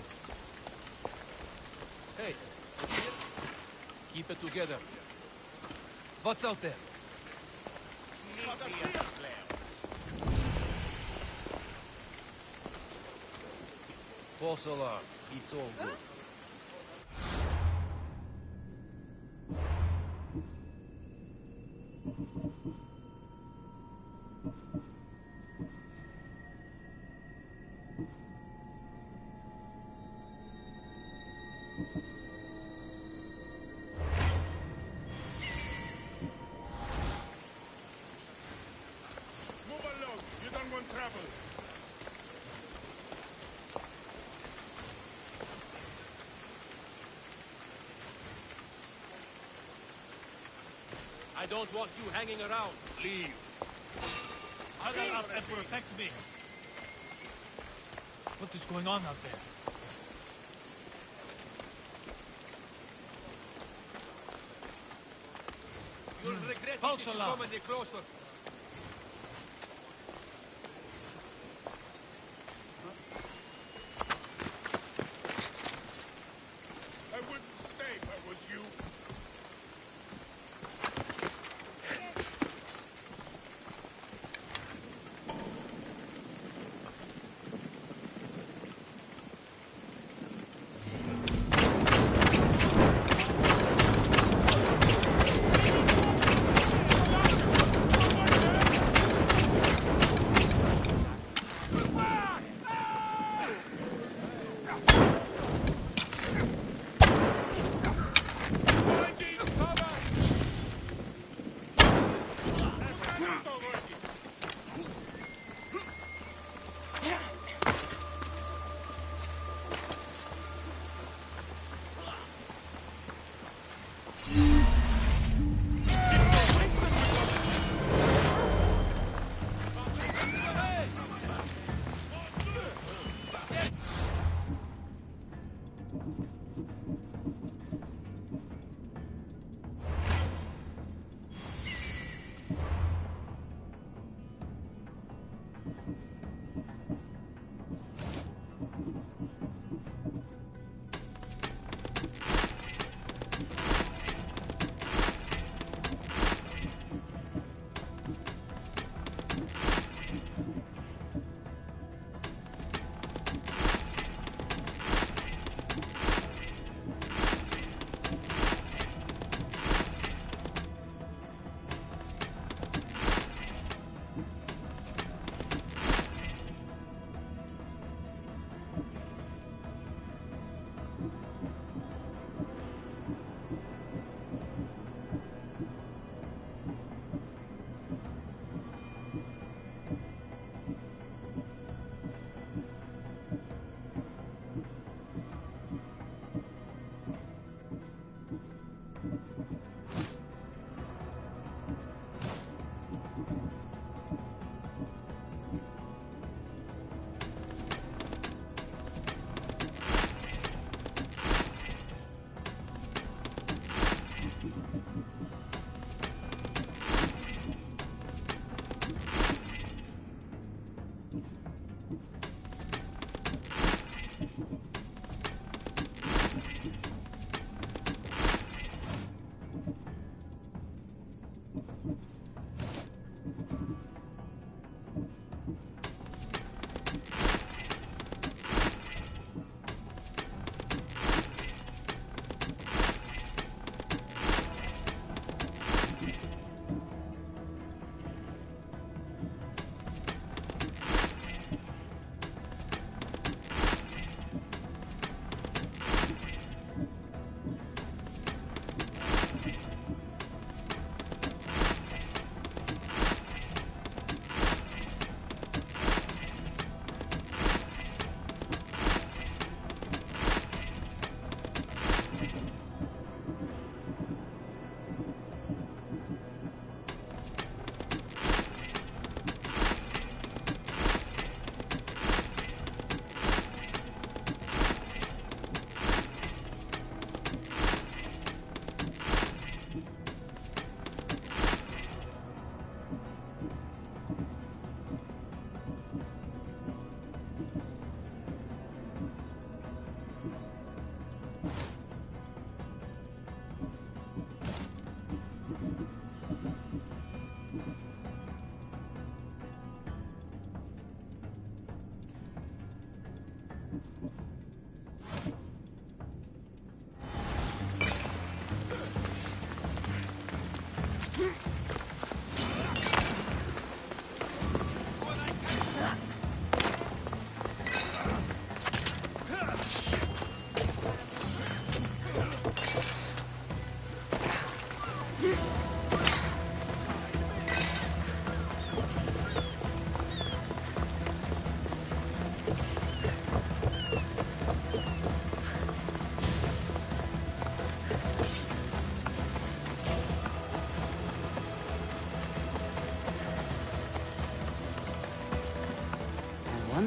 Hey, keep it together. What's out there? False alarm. It's all good. Move along. You don't want trouble. I don't want you hanging around. Leave. Huddle up and protect me. What is going on out there? You'll regret it False if you alarm. come any closer. I wouldn't stay if I was you.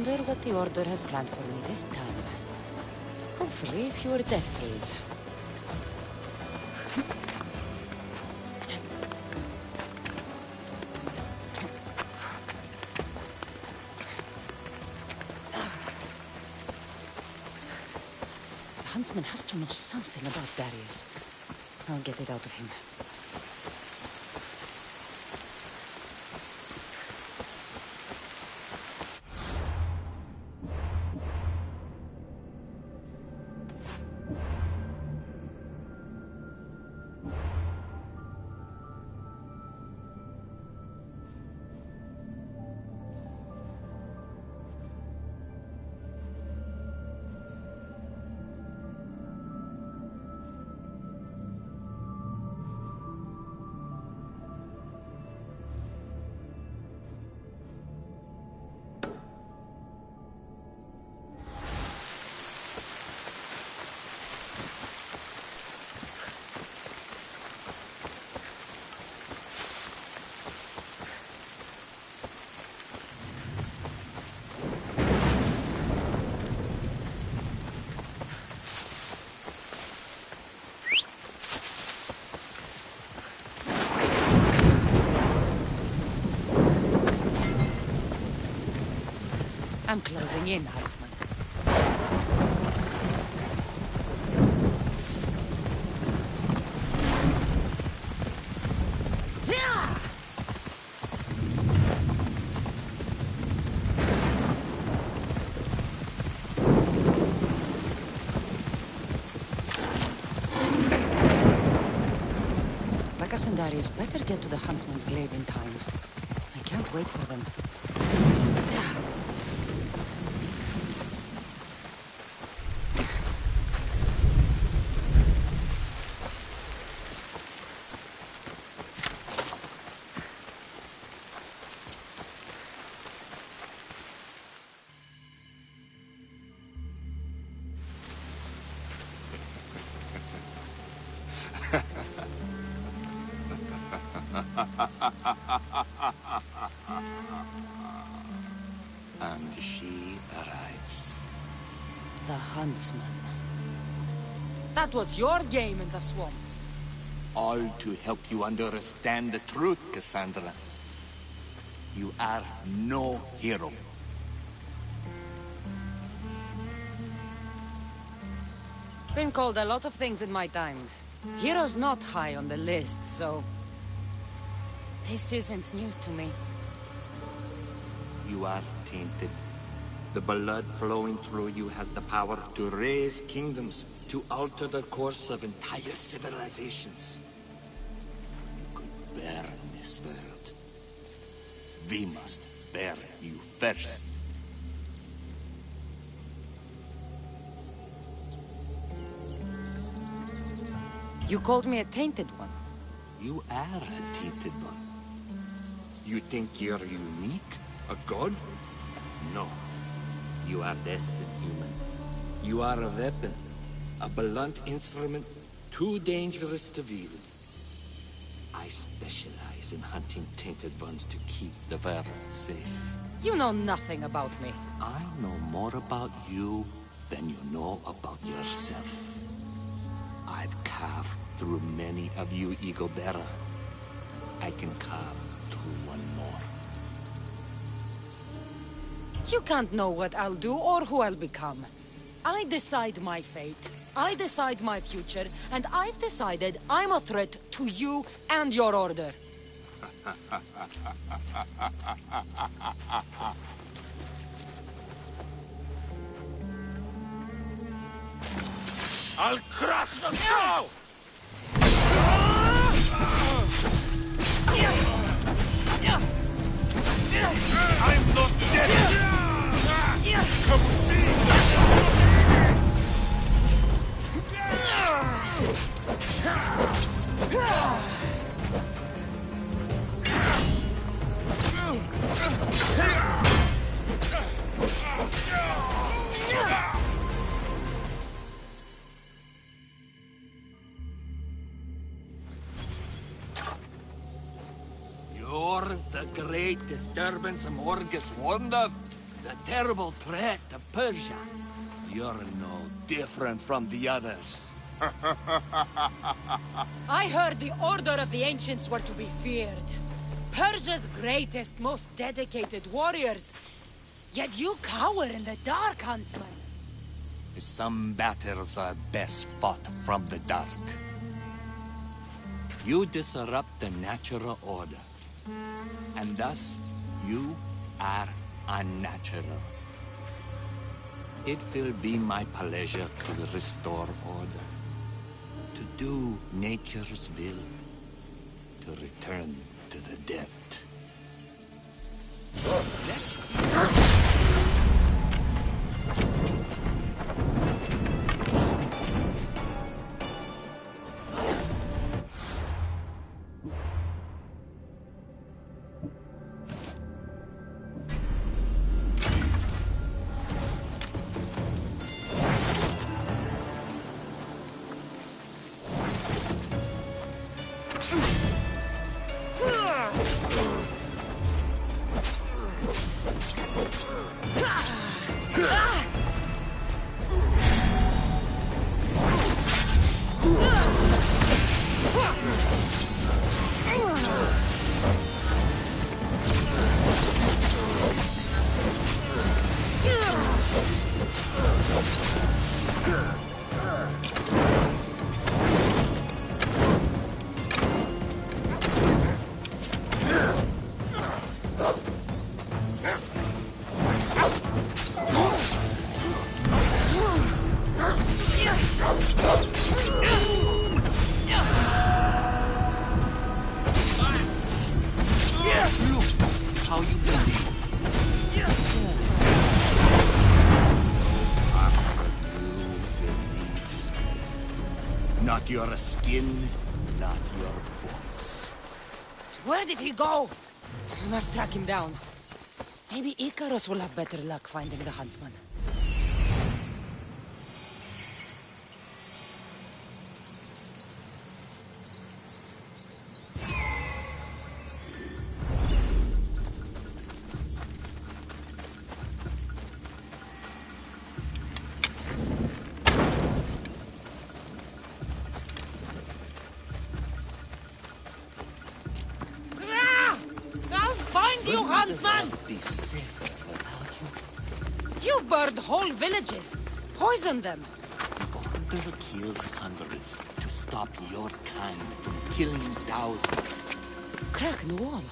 wonder what the Order has planned for me this time. Hopefully, fewer death trees. The huntsman has to know something about Darius. I'll get it out of him. I'm closing in, huntsman. Bacchus and Darius better get to the huntsman's glade in time. I can't wait for them. And she arrives. The huntsman. That was your game in the swamp. All to help you understand the truth, Cassandra. You are no hero. Been called a lot of things in my time. Hero's not high on the list, so... This isn't news to me. You are tainted. The blood flowing through you has the power to raise kingdoms, to alter the course of entire civilizations. You could bear this world. We must bear you first. You called me a tainted one. You are a tainted one. You think you're unique? A god? No. You are less than human. You are a weapon. A blunt instrument too dangerous to wield. I specialize in hunting tainted ones to keep the world safe. You know nothing about me. I know more about you than you know about yourself. I've carved through many of you, Eagle Bearer. I can carve through one more. You can't know what I'll do or who I'll become. I decide my fate. I decide my future, and I've decided I'm a threat to you and your order. I'll crush your skull! I'm not dead! Come see! You're the great disturbance Morgus warned of. The terrible threat of Persia. You're no different from the others. I heard the Order of the Ancients were to be feared. Persia's greatest, most dedicated warriors. Yet you cower in the dark, Huntsman. Some battles are best fought from the dark. You disrupt the natural order. And thus, you are unnatural. It will be my pleasure to restore order. To do nature's will. To return to the dead. Let's see. Not your skin, not your bones. Where did he go? We must track him down. Maybe Icarus will have better luck finding the huntsman. You, huntsman! Be safer without you. You burned whole villages, poisoned them. The Order kills hundreds to stop your kind from killing thousands. Crack in the wall.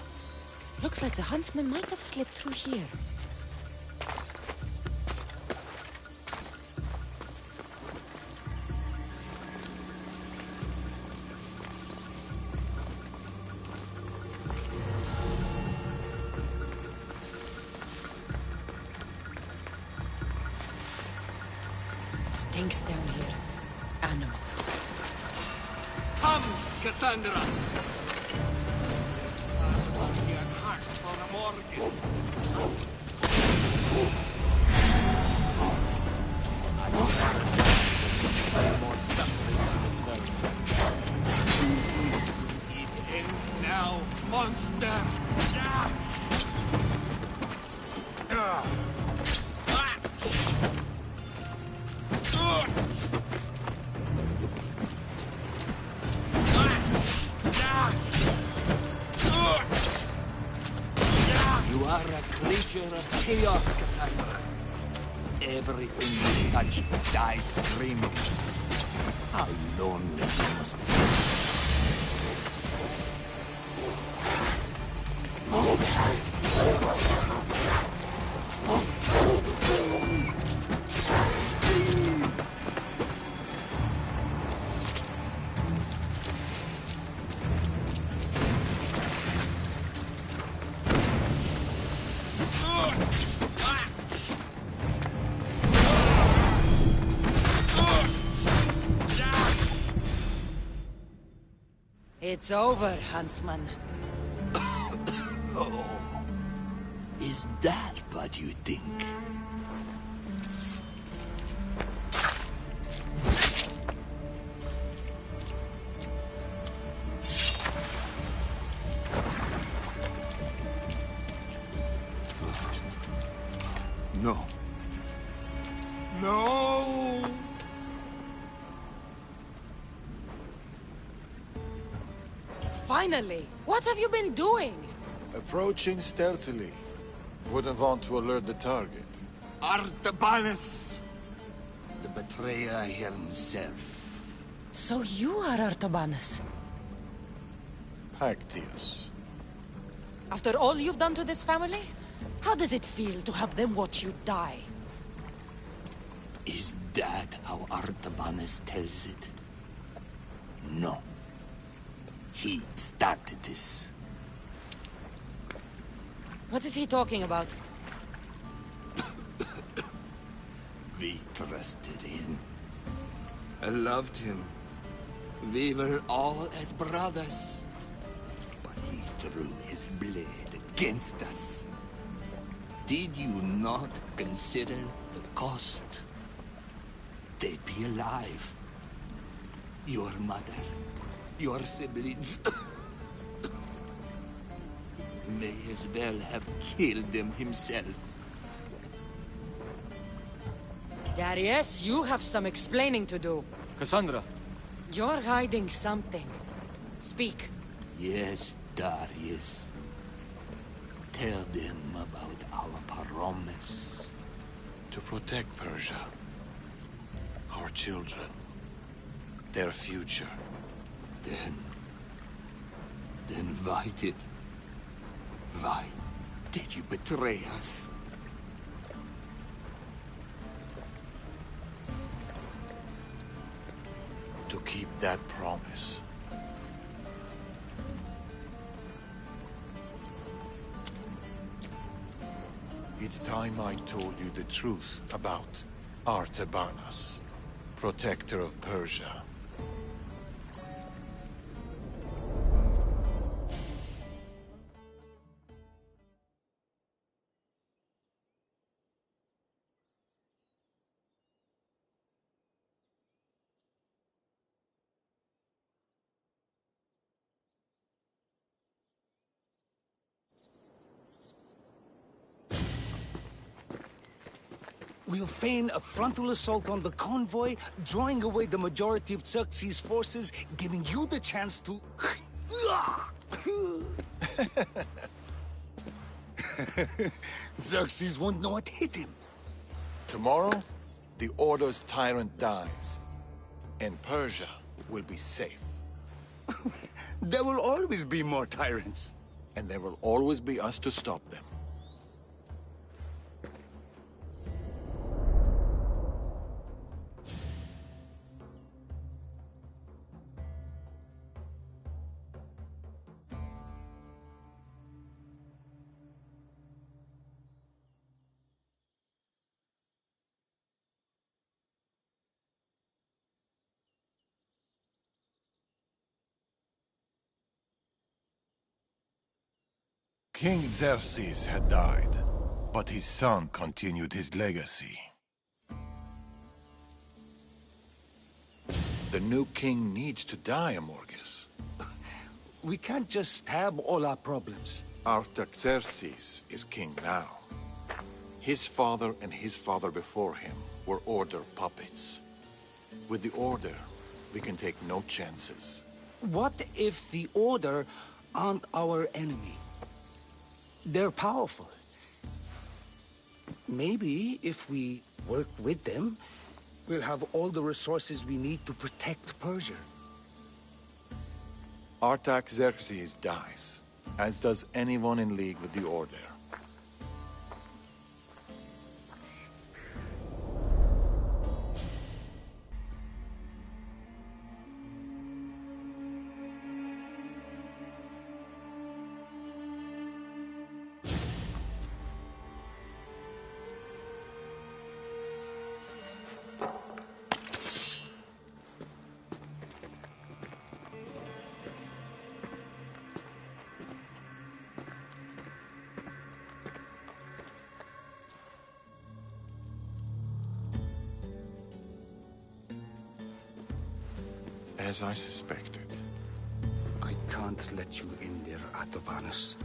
Looks like the huntsman might have slipped through here. Stinks down here. Animal. Come, Cassandra! It ends now, monster! You are a creature of chaos, Cassandra. Everything you touch dies screaming. How lonely you must be. It's over, huntsman. Oh, is that what you think? Finally! What have you been doing? Approaching stealthily. Wouldn't want to alert the target. Artabanus! The betrayer himself. So you are Artabanus. Pactius. After all you've done to this family? How does it feel to have them watch you die? Is that how Artabanus tells it? No. He started this. What is he talking about? We trusted him. I loved him. We were all as brothers. But he drew his blade against us. Did you not consider the cost? They'd be alive. Your mother, your siblings. May as well have killed them himself. Darius, you have some explaining to do. Cassandra. You're hiding something. Speak. Yes, Darius. Tell them about our promise. To protect Persia. Our children. Their future. Then why did you betray us? To keep that promise. It's time I told you the truth about Artabanus, protector of Persia. We'll feign a frontal assault on the convoy, drawing away the majority of Xerxes' forces, giving you the chance to... Xerxes won't know what hit him. Tomorrow, the Order's tyrant dies, and Persia will be safe. There will always be more tyrants. And there will always be us to stop them. King Xerxes had died, but his son continued his legacy. The new king needs to die, Amorges. We can't just stab all our problems. Artaxerxes is king now. His father and his father before him were Order puppets. With the Order, we can take no chances. What if the Order aren't our enemy? They're powerful. Maybe if we work with them, we'll have all the resources we need to protect Persia. Artaxerxes dies, as does anyone in league with the Order. As I suspected. I can't let you in there, Artabanus.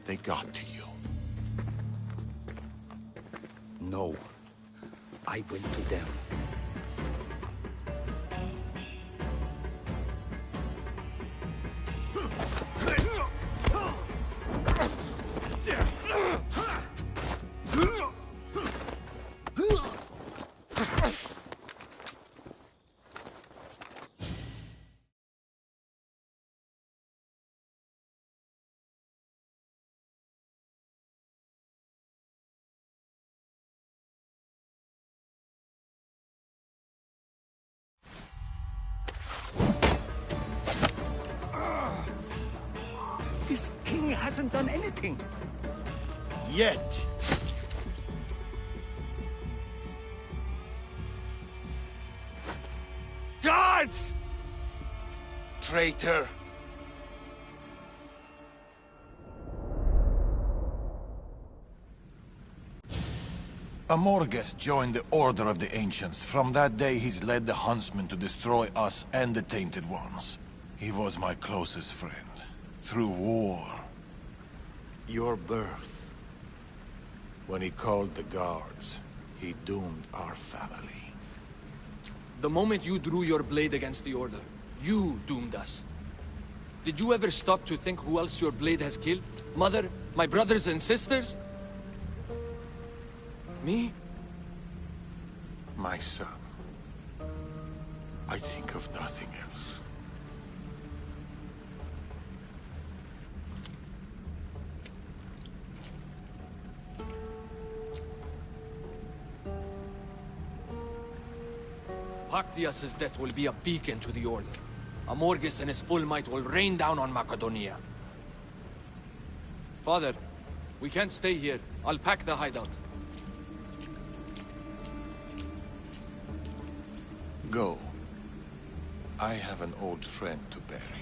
They got to you. No. I went to them. This king hasn't done anything. Yet. Guards! Traitor! Amorges joined the Order of the Ancients. From that day, he's led the Huntsmen to destroy us and the Tainted Ones. He was my closest friend. Through war. Your birth. When he called the guards, he doomed our family. The moment you drew your blade against the Order, you doomed us. Did you ever stop to think who else your blade has killed? Mother? My brothers and sisters? Me? My son. I think of nothing else. Pactias's death will be a beacon to the Order. Amorges and his full might will rain down on Macedonia. Father, we can't stay here. I'll pack the hideout. Go. I have an old friend to bury.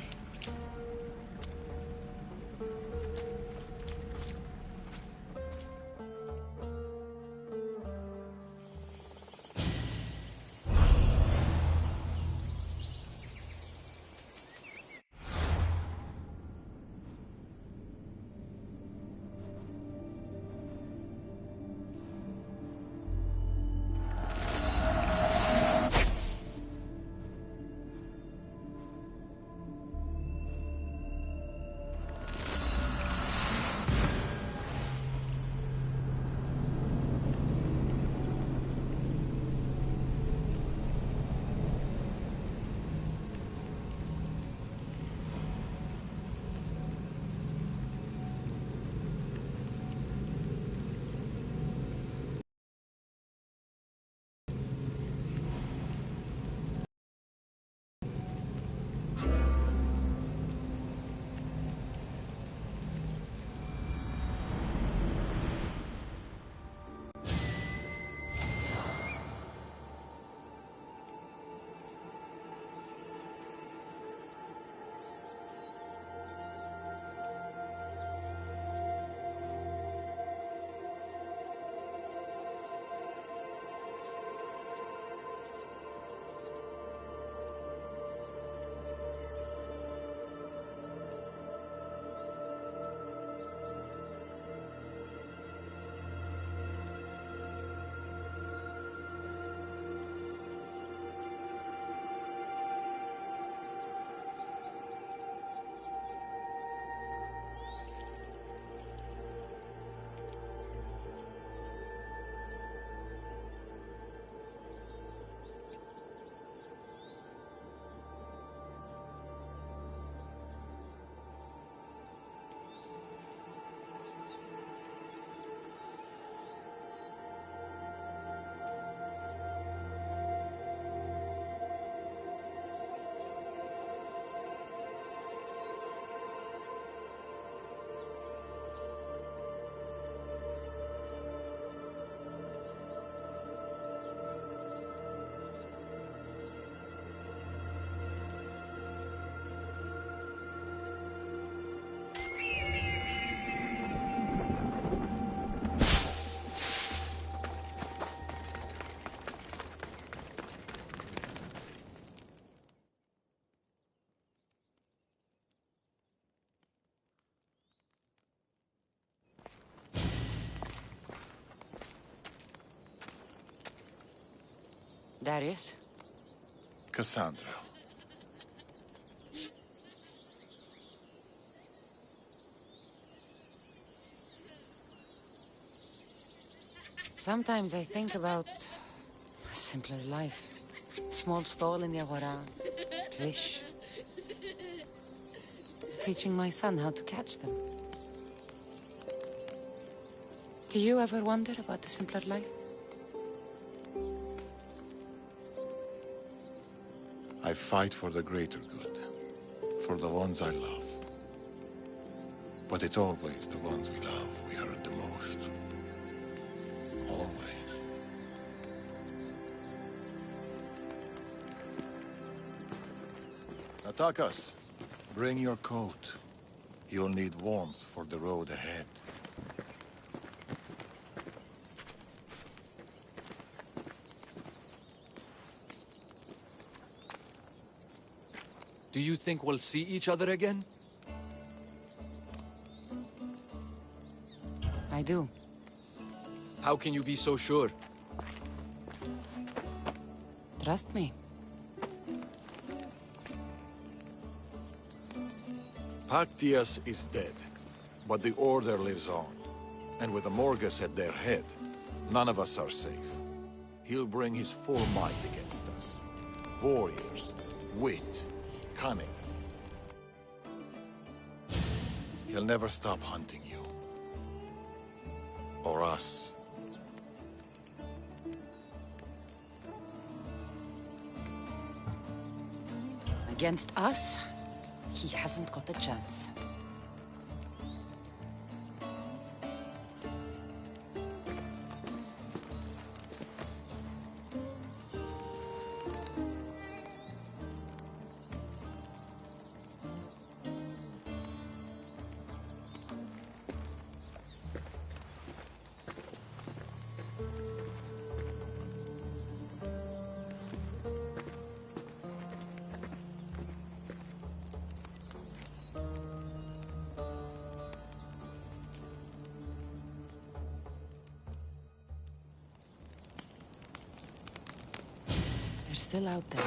Darius? Cassandra. Sometimes I think about a simpler life. Small stall in the Agora, fish. Teaching my son how to catch them. Do you ever wonder about the simpler life? I fight for the greater good, for the ones I love. But it's always the ones we love we hurt the most. Always. Atakas, bring your coat. You'll need warmth for the road ahead. Do you think we'll see each other again? I do. How can you be so sure? Trust me. Pactius is dead, but the Order lives on. And with the Morgus at their head, none of us are safe. He'll bring his full might against us. Warriors, wit, cunning. He'll never stop hunting you. Or us. Against us, he hasn't got a chance. They're still out there.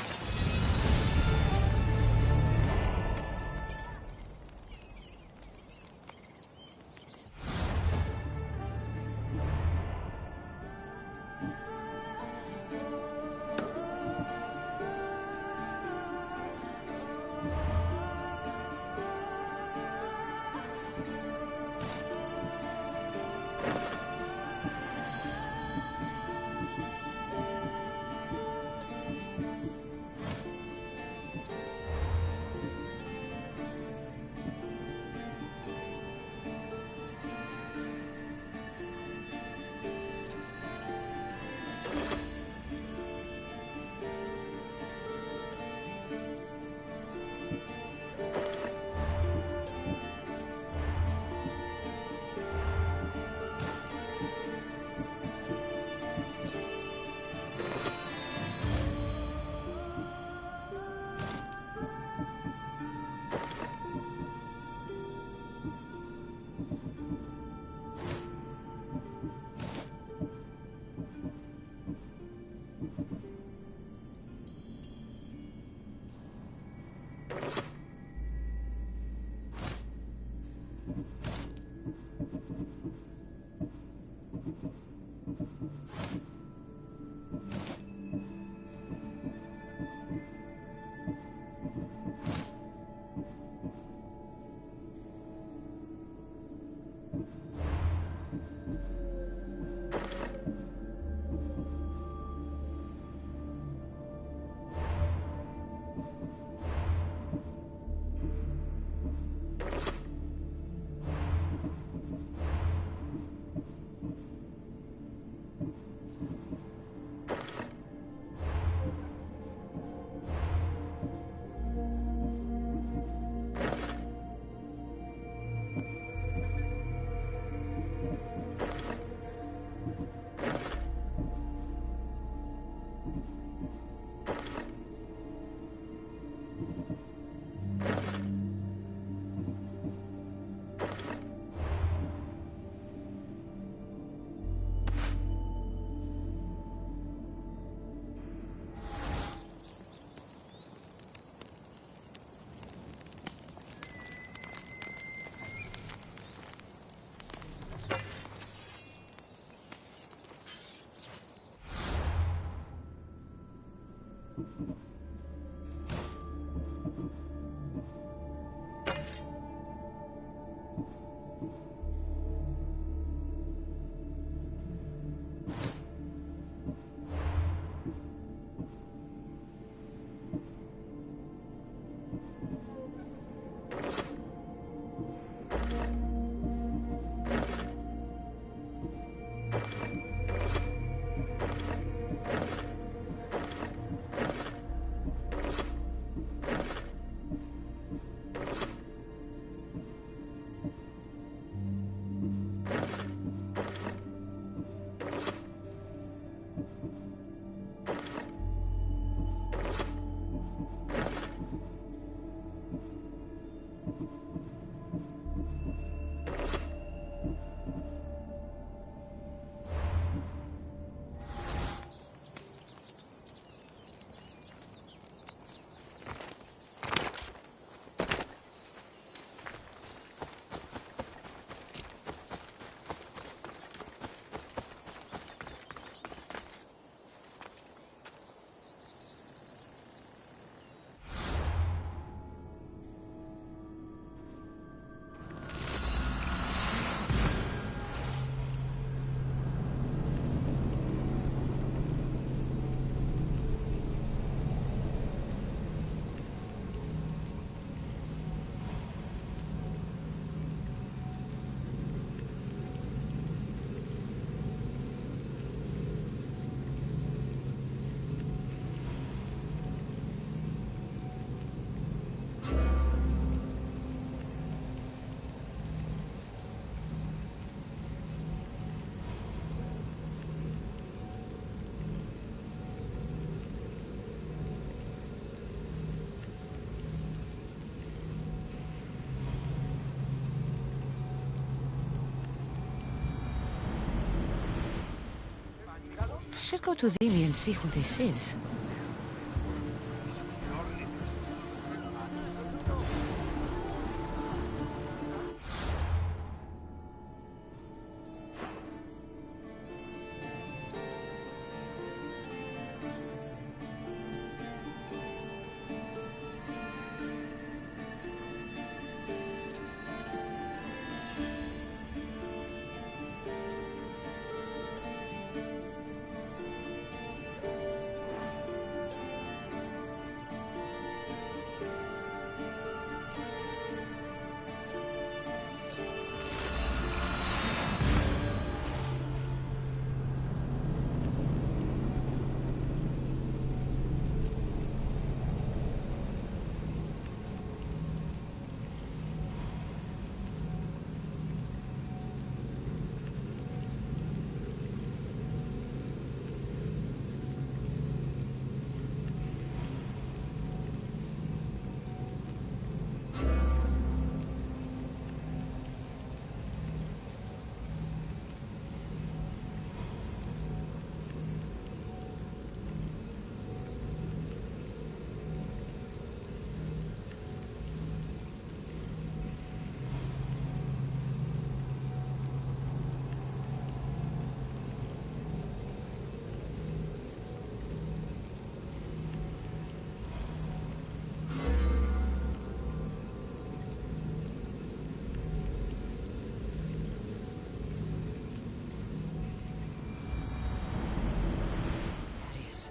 I should go to Dhimi and see who this is.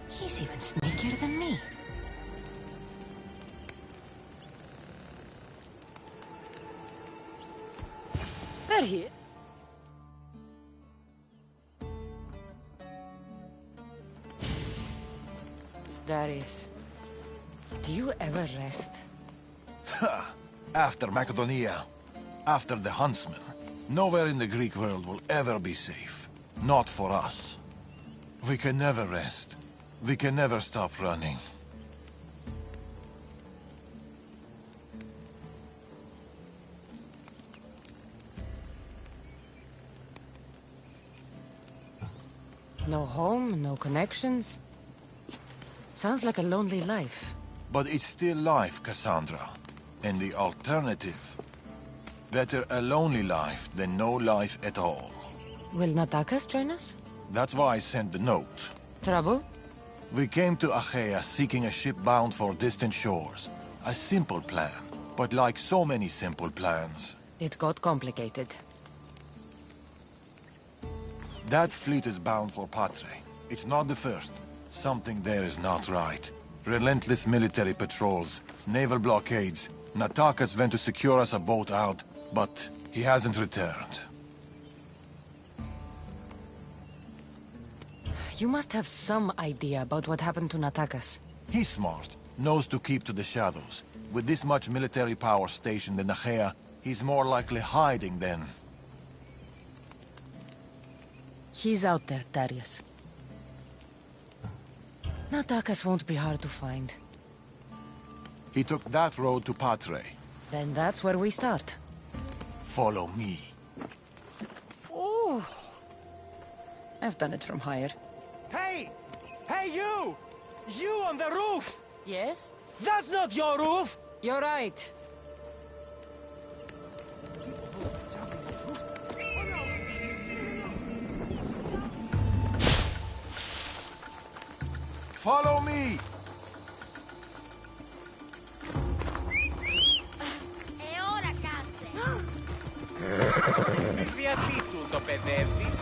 He's even sneakier than me. They're here. Darius, do you ever rest? After Macedonia, after the Huntsman, nowhere in the Greek world will ever be safe. Not for us. We can never rest. We can never stop running. No home, no connections. Sounds like a lonely life. But it's still life, Cassandra. And the alternative? Better a lonely life than no life at all. Will Natakas join us? That's why I sent the note. Trouble? We came to Achaea seeking a ship bound for distant shores. A simple plan, but like so many simple plans, It got complicated. that fleet is bound for Patre. It's not the first. Something there is not right. Relentless military patrols, naval blockades. Natakas went to secure us a boat out, but he hasn't returned. You must have some idea about what happened to Natakas. He's smart, knows to keep to the shadows. With this much military power stationed in Achaea, he's more likely hiding than... He's out there, Darius. Natakas won't be hard to find. He took that road to Patre. Then that's where we start. Follow me. Ooh. I've done it from higher. Hey! Hey, you! You on the roof! Yes? That's not your roof! You're right. Follow me! E ora, casse! Γιατί του το παιδεύεις?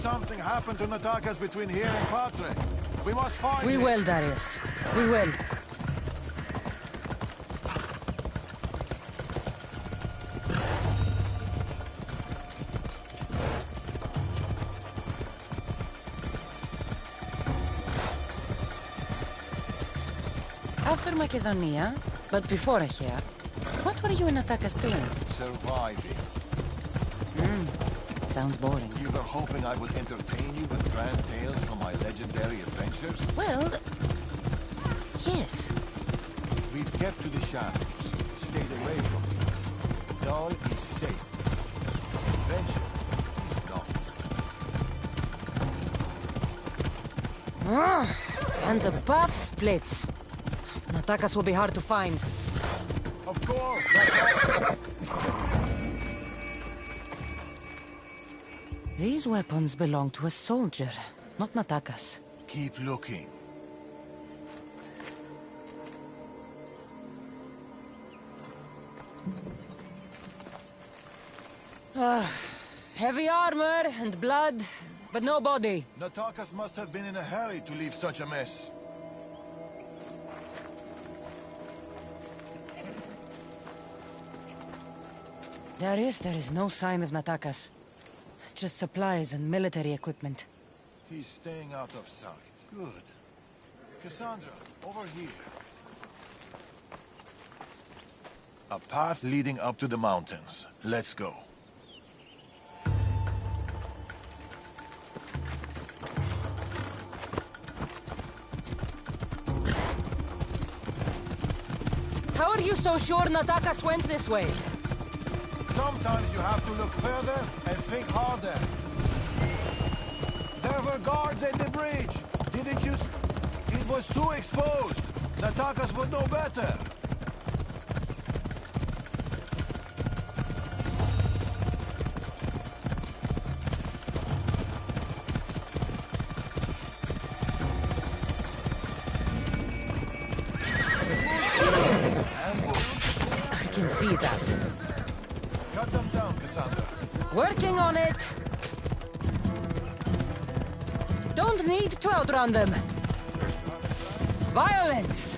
Something happened to Natakas between here and Patre. We must find We him. will, Darius. We will. After Macedonia, but before Achaea, what were you and Natakas doing? Surviving. Sounds boring. You were hoping I would entertain you with grand tales from my legendary adventures? Well, yes. We've kept to the shadows, stayed away from people. Dahl is safe. Adventure is not. And the path splits. Natakas will be hard to find. Of course, that's These weapons belong to a soldier, not Natakas. Keep looking. Heavy armor and blood, but no body. Natakas must have been in a hurry to leave such a mess. There is no sign of Natakas. Just supplies and military equipment. He's staying out of sight. Good. Cassandra, over here. A path leading up to the mountains. Let's go. How are you so sure Natakas went this way? Sometimes you have to look further and think harder. There were guards at the bridge. Didn't you... It was too exposed. Natakas would know better. I can see that. Cut them down, Cassandra. Working on it. Don't need to outrun them. Violence!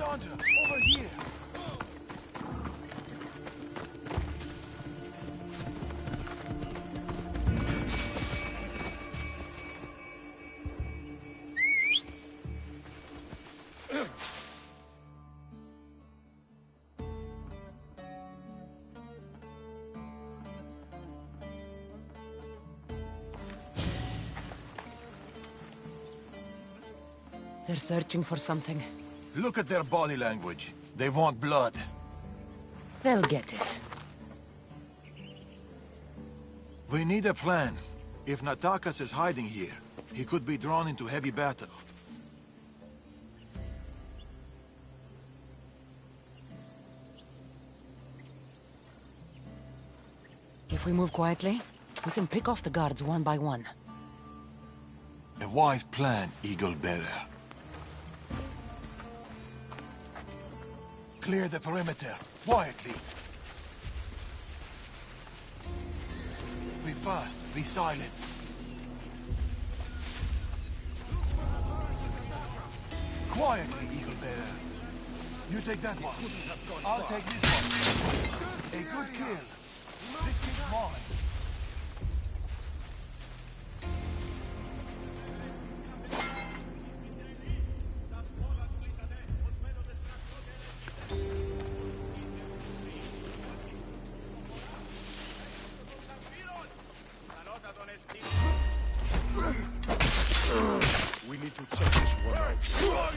Cassandra, over here! They're searching for something. Look at their body language. They want blood. They'll get it. We need a plan. If Natakas is hiding here, he could be drawn into heavy battle. If we move quietly, we can pick off the guards one by one. A wise plan, Eagle Bearer. Clear the perimeter, quietly. Be fast, be silent. Quietly, Eagle Bearer. You take that one. I'll take this one. A good kill. This kid's mine. We need to check this one out.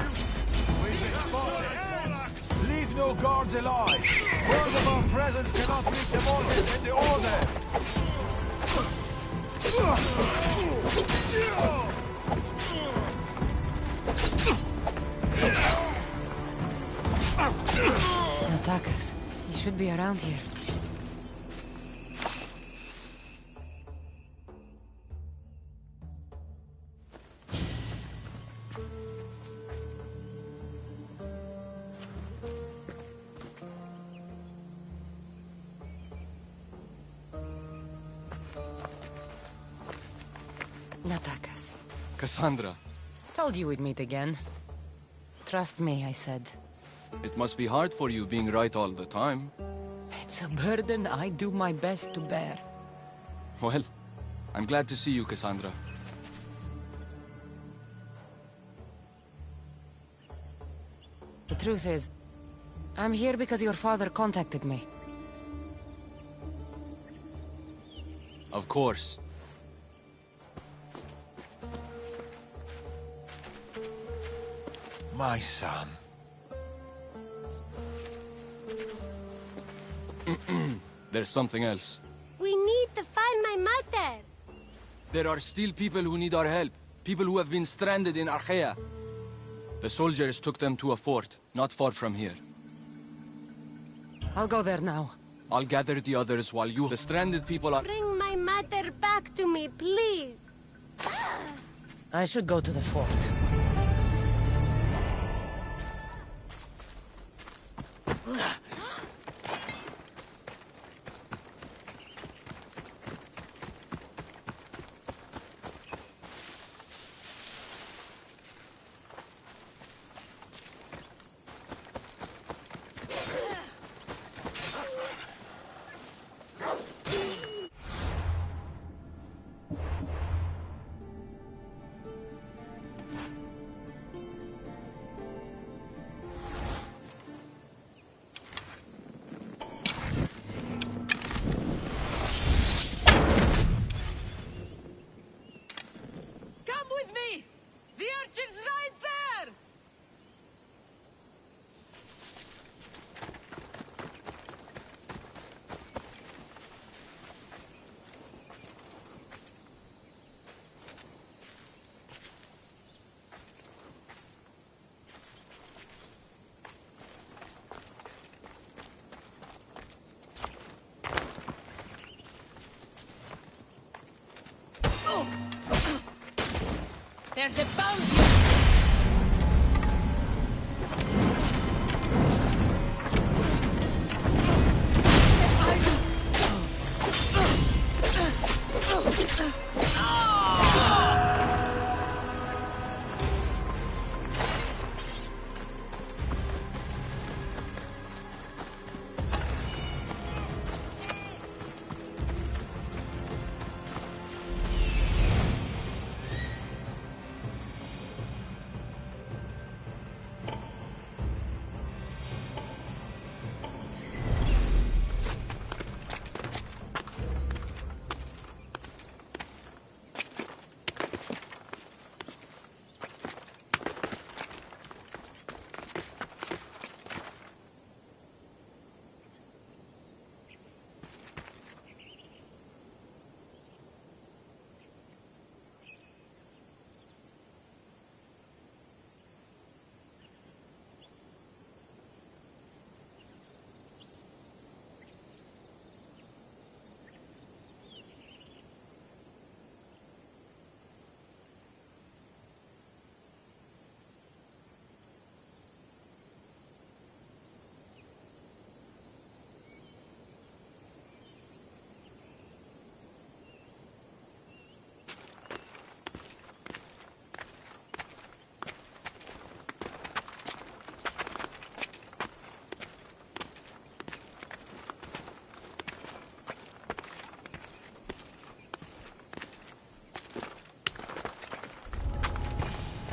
We've been spotted. Leave no guards alive. Word of our presence cannot reach a mortgage in the order. Natakas. He should be around here. Natakas. Cassandra, Told you we'd meet again. Trust me, I said. it must be hard for you being right all the time. It's a burden I do my best to bear. Well, I'm glad to see you, Cassandra. The truth is, I'm here because your father contacted me. Of course. My son. There's something else. We need to find my mother. There are still people who need our help. People who have been stranded in Archaea. The soldiers took them to a fort, not far from here. I'll go there now. I'll gather the others while you... The stranded people are... Bring my mother back to me, please. I should go to the fort. There's a bounty!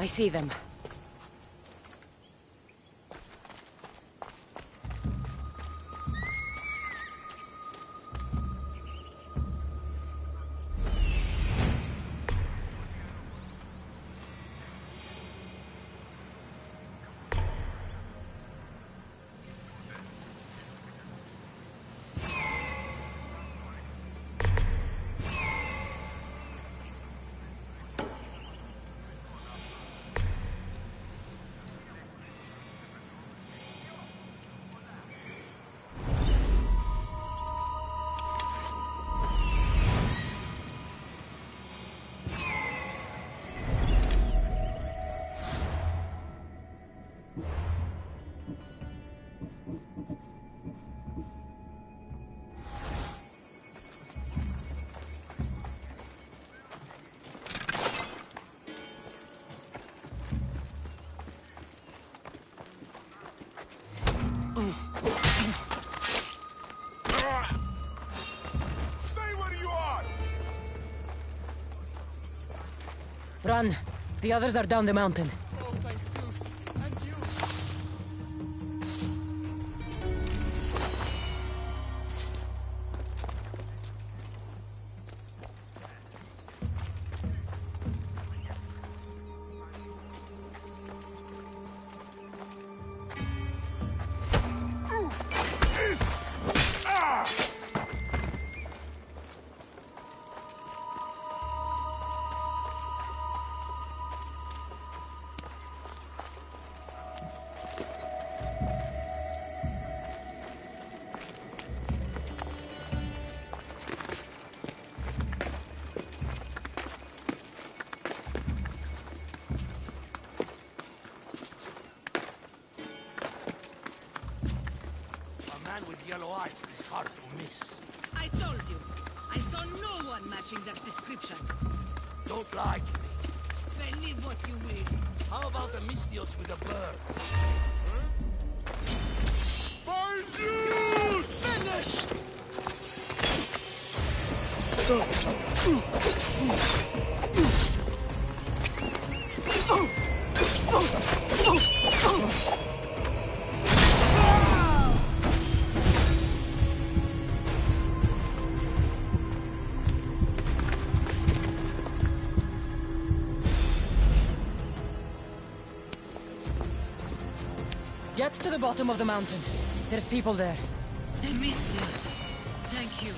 I see them. Run! The others are down the mountain. With yellow eyes is hard to miss. I told you. I saw no one matching that description. Don't lie to me. Believe what you will. How about a Mistios with a bird? Find you! Finished! Get to the bottom of the mountain. There's people there. I missed you. Thank you.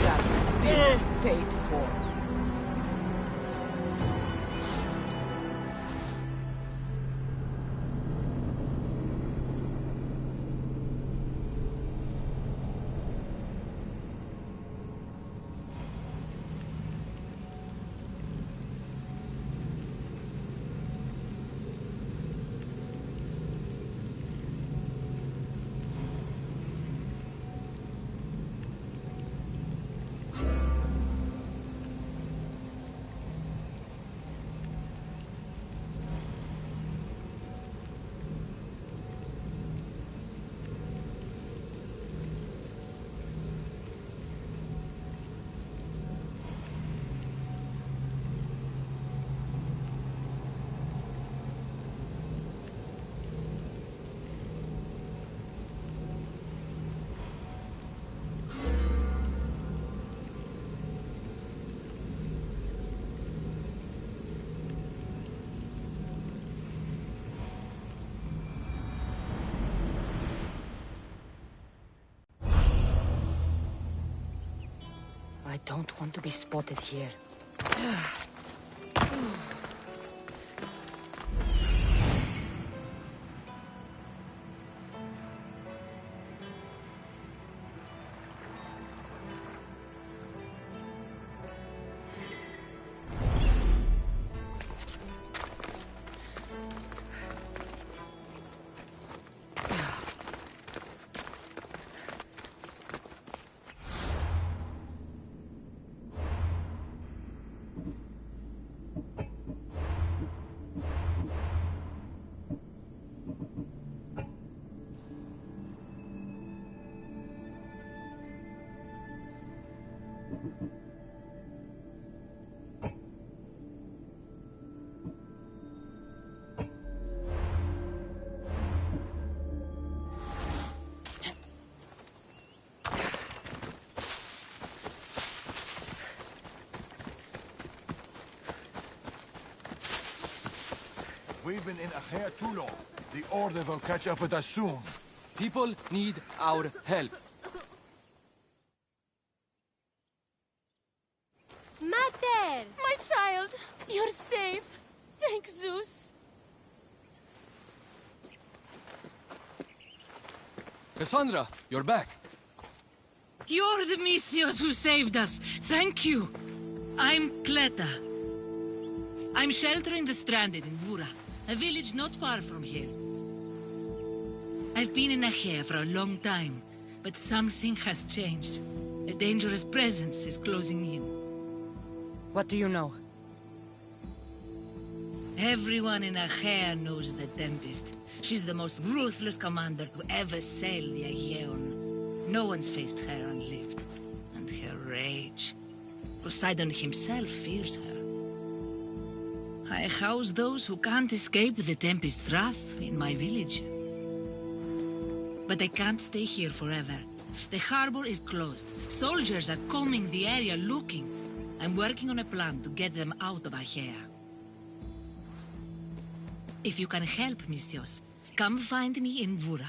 That's dearly paid for. I don't want to be spotted here. We've been in Aher too long. The Order will catch up with us soon. People need our help. Mater! My child, you're safe. Thank Zeus. Cassandra, you're back. You're the Misthios who saved us. Thank you. I'm Cleta. I'm sheltering the stranded in Vura, a village not far from here. I've been in Acher for a long time, but something has changed. A dangerous presence is closing in. What do you know? Everyone in Acher knows the Tempest. She's the most ruthless commander to ever sail the Aegean. No one's faced her unlived. And her rage. Poseidon himself fears her. I house those who can't escape the Tempest's wrath in my village. But I can't stay here forever. The harbor is closed. Soldiers are combing the area looking. I'm working on a plan to get them out of Achaea. If you can help, Misthios, come find me in Vura.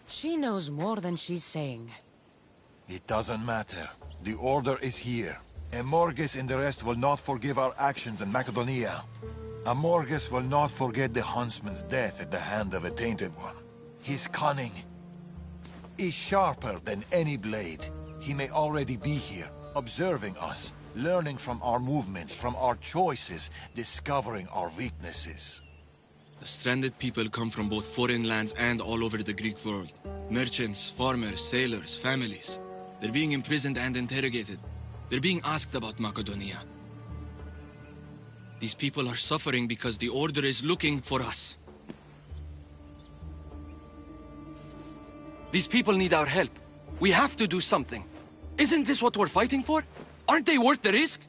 She knows more than she's saying. It doesn't matter. The Order is here. Amorges and the rest will not forgive our actions in Macedonia. Amorges will not forget the huntsman's death at the hand of a tainted one. His cunning is sharper than any blade. He may already be here, observing us, learning from our movements, from our choices, discovering our weaknesses. The stranded people come from both foreign lands and all over the Greek world. Merchants, farmers, sailors, families. They're being imprisoned and interrogated. They're being asked about Macedonia. These people are suffering because the Order is looking for us. These people need our help. We have to do something. Isn't this what we're fighting for? Aren't they worth the risk?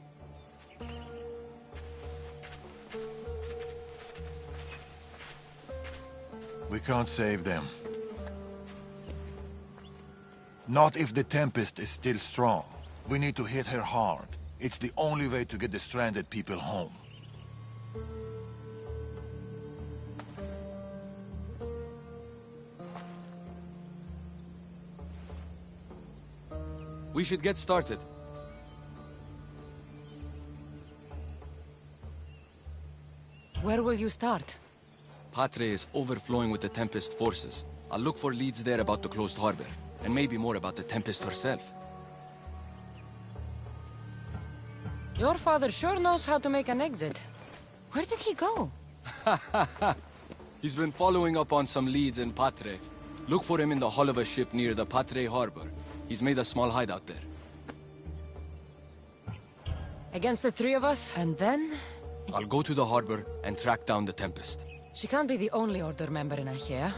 We can't save them. Not if the Tempest is still strong. We need to hit her hard. It's the only way to get the stranded people home. We should get started. Where will you start? Patre is overflowing with the Tempest forces. I'll look for leads there about the closed harbor, and maybe more about the Tempest herself. Your father sure knows how to make an exit. Where did he go? He's been following up on some leads in Patre. Look for him in the hull of a ship near the Patre harbor. He's made a small hideout there. Against the three of us, and then? I'll go to the harbor and track down the Tempest. She can't be the only Order member in Achaea.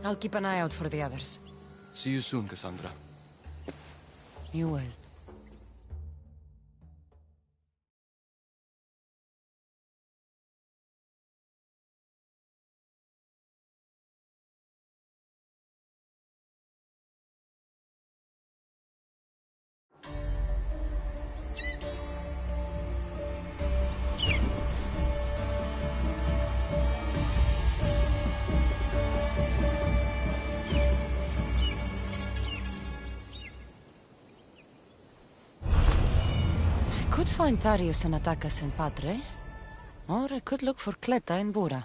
I'll keep an eye out for the others. See you soon, Cassandra. You will. I could find Tharius and Atakas in Patre, or I could look for Cleta in Bura.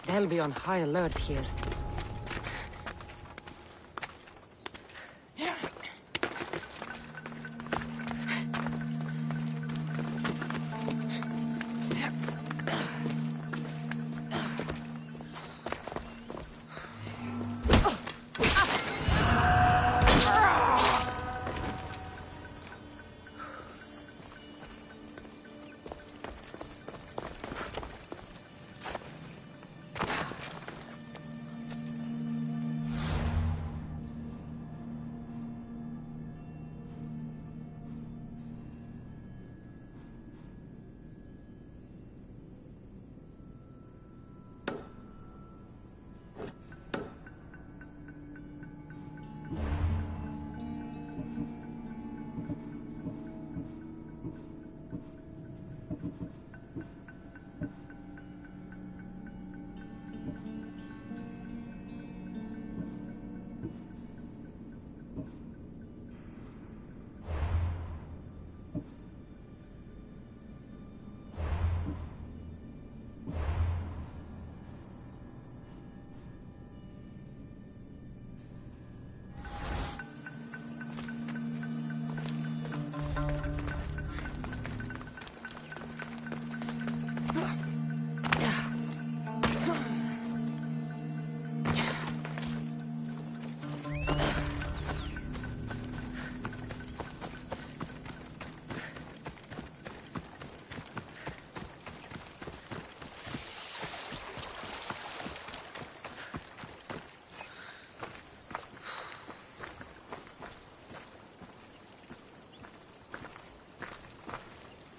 They'll be on high alert here.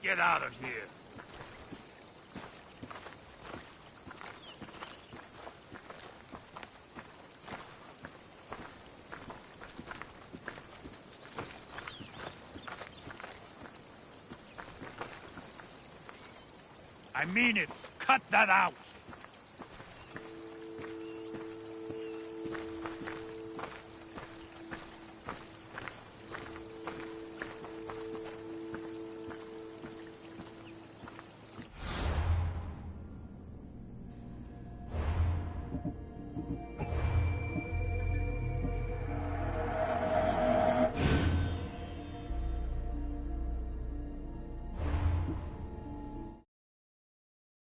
Get out of here. I mean it. Cut that out.